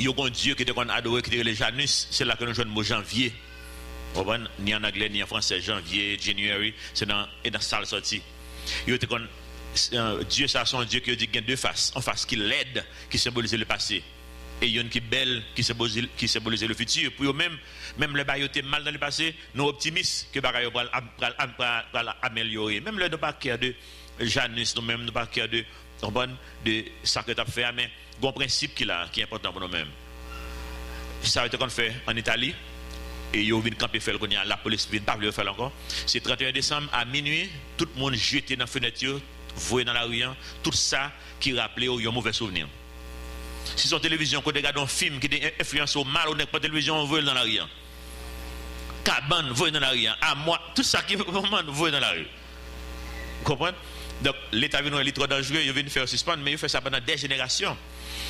un Dieu qui est adoré, qui est le Janus. C'est là que nous jouons le mot janvier. Ni en anglais, ni en français, janvier, January, c'est dans salle sortie. Ils ont Dieu, ça, son Dieu qui dit qu'il y a deux faces. En face qui l'aide, qui symbolise le passé. Et il y a une qui est belle, qui symbolise le futur. Puis même le bail était mal dans le passé, nous optimistes que le bail va améliorer. Même le pas qu'il y a de Janus, nous-mêmes, nous pas qu'il y a de ça que tu as fait, mais il y a un principe qui est important pour nous-mêmes. Ça a été fait en Italie, et il y a eu une campagne qu'on a la police vient pas le faire encore. C'est 31 décembre à minuit, tout le monde jeté dans la fenêtre, voyé dans la rue, tout ça qui rappelait un mauvais souvenir. Si son télévision, quand on regarde un film qui influence au mal, on n'est pas télévision, on voit dans la rue. Cabane, voit dans la rue. À moi, tout ça qui voit dans la rue. Vous comprenez? Donc, l'État vient trop dangereux, il vient faire suspendre, mais il fait ça pendant des générations.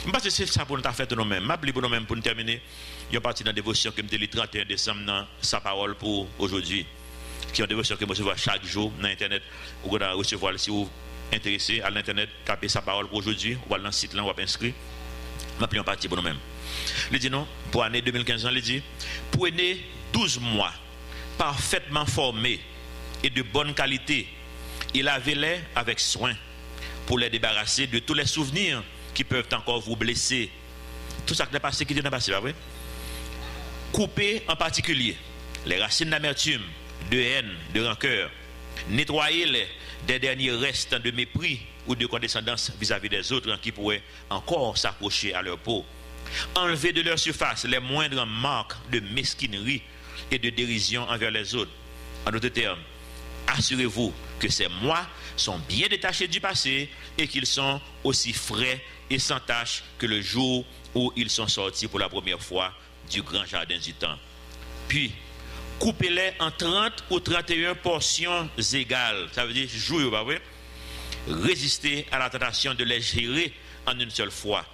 Je pense que c'est ça pour nous faire nous-mêmes. Je pour nous-mêmes pour nous terminer. Il y a une partie dans la dévotion qui me dit le 31 décembre dans sa parole pour aujourd'hui. Qui est une dévotion que je recevoir chaque jour dans Internet. Vous pouvez recevoir si vous êtes intéressé à l'Internet, tapez sa parole pour aujourd'hui. Ou dans le site là, vous pouvez inscrire. Je vais en partie pour nous-mêmes. Il dit non, pour l'année 2015, il dit prenez 12 mois parfaitement formés et de bonne qualité et lavez-les avec soin pour les débarrasser de tous les souvenirs qui peuvent encore vous blesser. Tout ça qui est passé, qui est passé, pas vrai? Coupez en particulier les racines d'amertume, de haine, de rancœur. Nettoyez-les des derniers restes de mépris ou de condescendance vis-à-vis des autres qui pourraient encore s'approcher à leur peau. Enlevez de leur surface les moindres marques de mesquinerie et de dérision envers les autres. En d'autres termes, assurez-vous que ces mois sont bien détachés du passé et qu'ils sont aussi frais et sans tache que le jour où ils sont sortis pour la première fois du grand jardin du temps. Puis, coupez-les en 30 ou 31 portions égales. Ça veut dire jouer, pas vrai? Résistez à la tentation de les gérer en une seule fois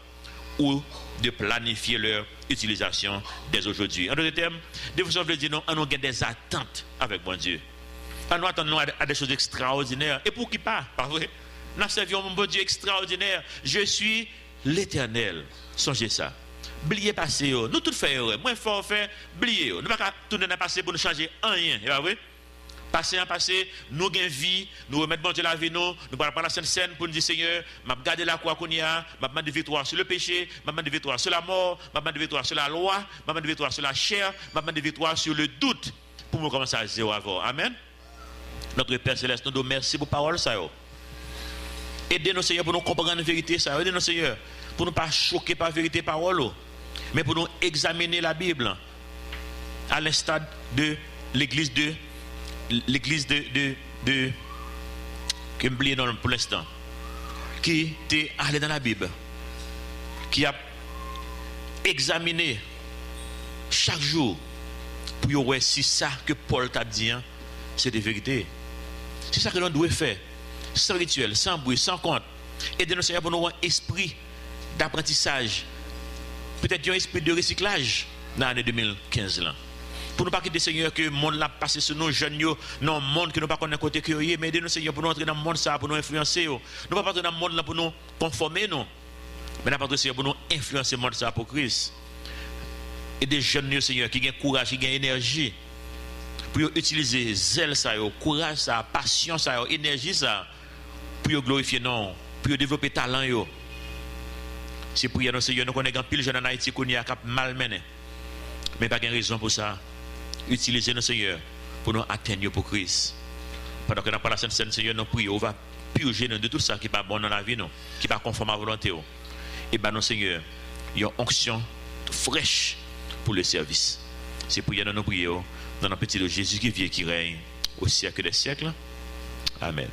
ou de planifier leur utilisation dès aujourd'hui. En d'autres termes, dévotion veut dire non, on a des attentes avec bon Dieu. On attend à des choses extraordinaires. Et pour qui pas vrai? Nous servons mon bon Dieu extraordinaire. Je suis l'Éternel. Songez ça. Bliez passé. Nous tout faisons. Moins fort fait, bliez. Nous ne pouvons pas tourner dans le passé pour nous changer rien. C'est vrai? Passé en passé, nous avons vie, nous remettons bon Dieu la vie, nous parlons pas la scène pour nous dire Seigneur, je vais garder la croix qu'on y a, je vais demander victoire sur le péché, je vais demander victoire sur la mort, je vais demander victoire sur la loi, je vais demander victoire sur la chair, je vais demander victoire sur le doute pour nous commencer à zéro avant. Amen. Notre Père Céleste, nous disons merci pour parole ça. Aidez-nous Seigneur pour nous comprendre la vérité ça. Aidez-nous Seigneur pour ne pas choquer par la vérité parole, mais pour nous examiner la Bible à l'instar de l'église de que m'oublié pour l'instant, qui était allé dans la Bible, qui a examiné chaque jour pour voir si ça que Paul t'a dit, c'est des vérités. C'est ça que l'on doit faire, sans rituel, sans bruit, sans compte. Aidez-nous Seigneur pour nous avoir un esprit d'apprentissage, peut-être un esprit de recyclage dans l'année 2015 là. Pour ne pas quitter Seigneur que le monde l'a passé sur nos jeunes, dans le monde que nous ne pas connaître côté que mais aidez-nous Seigneur pour nous entrer dans le monde ça, pour nous influencer. Nous ne pas entrer dans le monde là pour nous conformer, non. Mais nous pas Seigneur pour nous influencer le monde ça pour Christ. Et des jeunes Seigneur qui ont courage, qui ont énergie pour utiliser zèle ça, courage ça, passion ça, énergie ça, pour glorifier non, pour développer talent. C'est pour nous Seigneur, nous connaissons pile jeunes en Haïti qui ont mal mené. Mais pas de raison pour ça. Utilisez nos Seigneur pour nous atteindre pour Christ. Pendant que nous parlons de la Sainte Seigneur, nous prions, on va purger de tout ça qui n'est pas bon dans la vie, qui n'est pas conforme à la volonté. Et bien, nos Seigneur, il y a une onction fraîche pour le service. C'est pour nous prions dans le petit de Jésus qui vient, qui règne au siècle des siècles. Amen.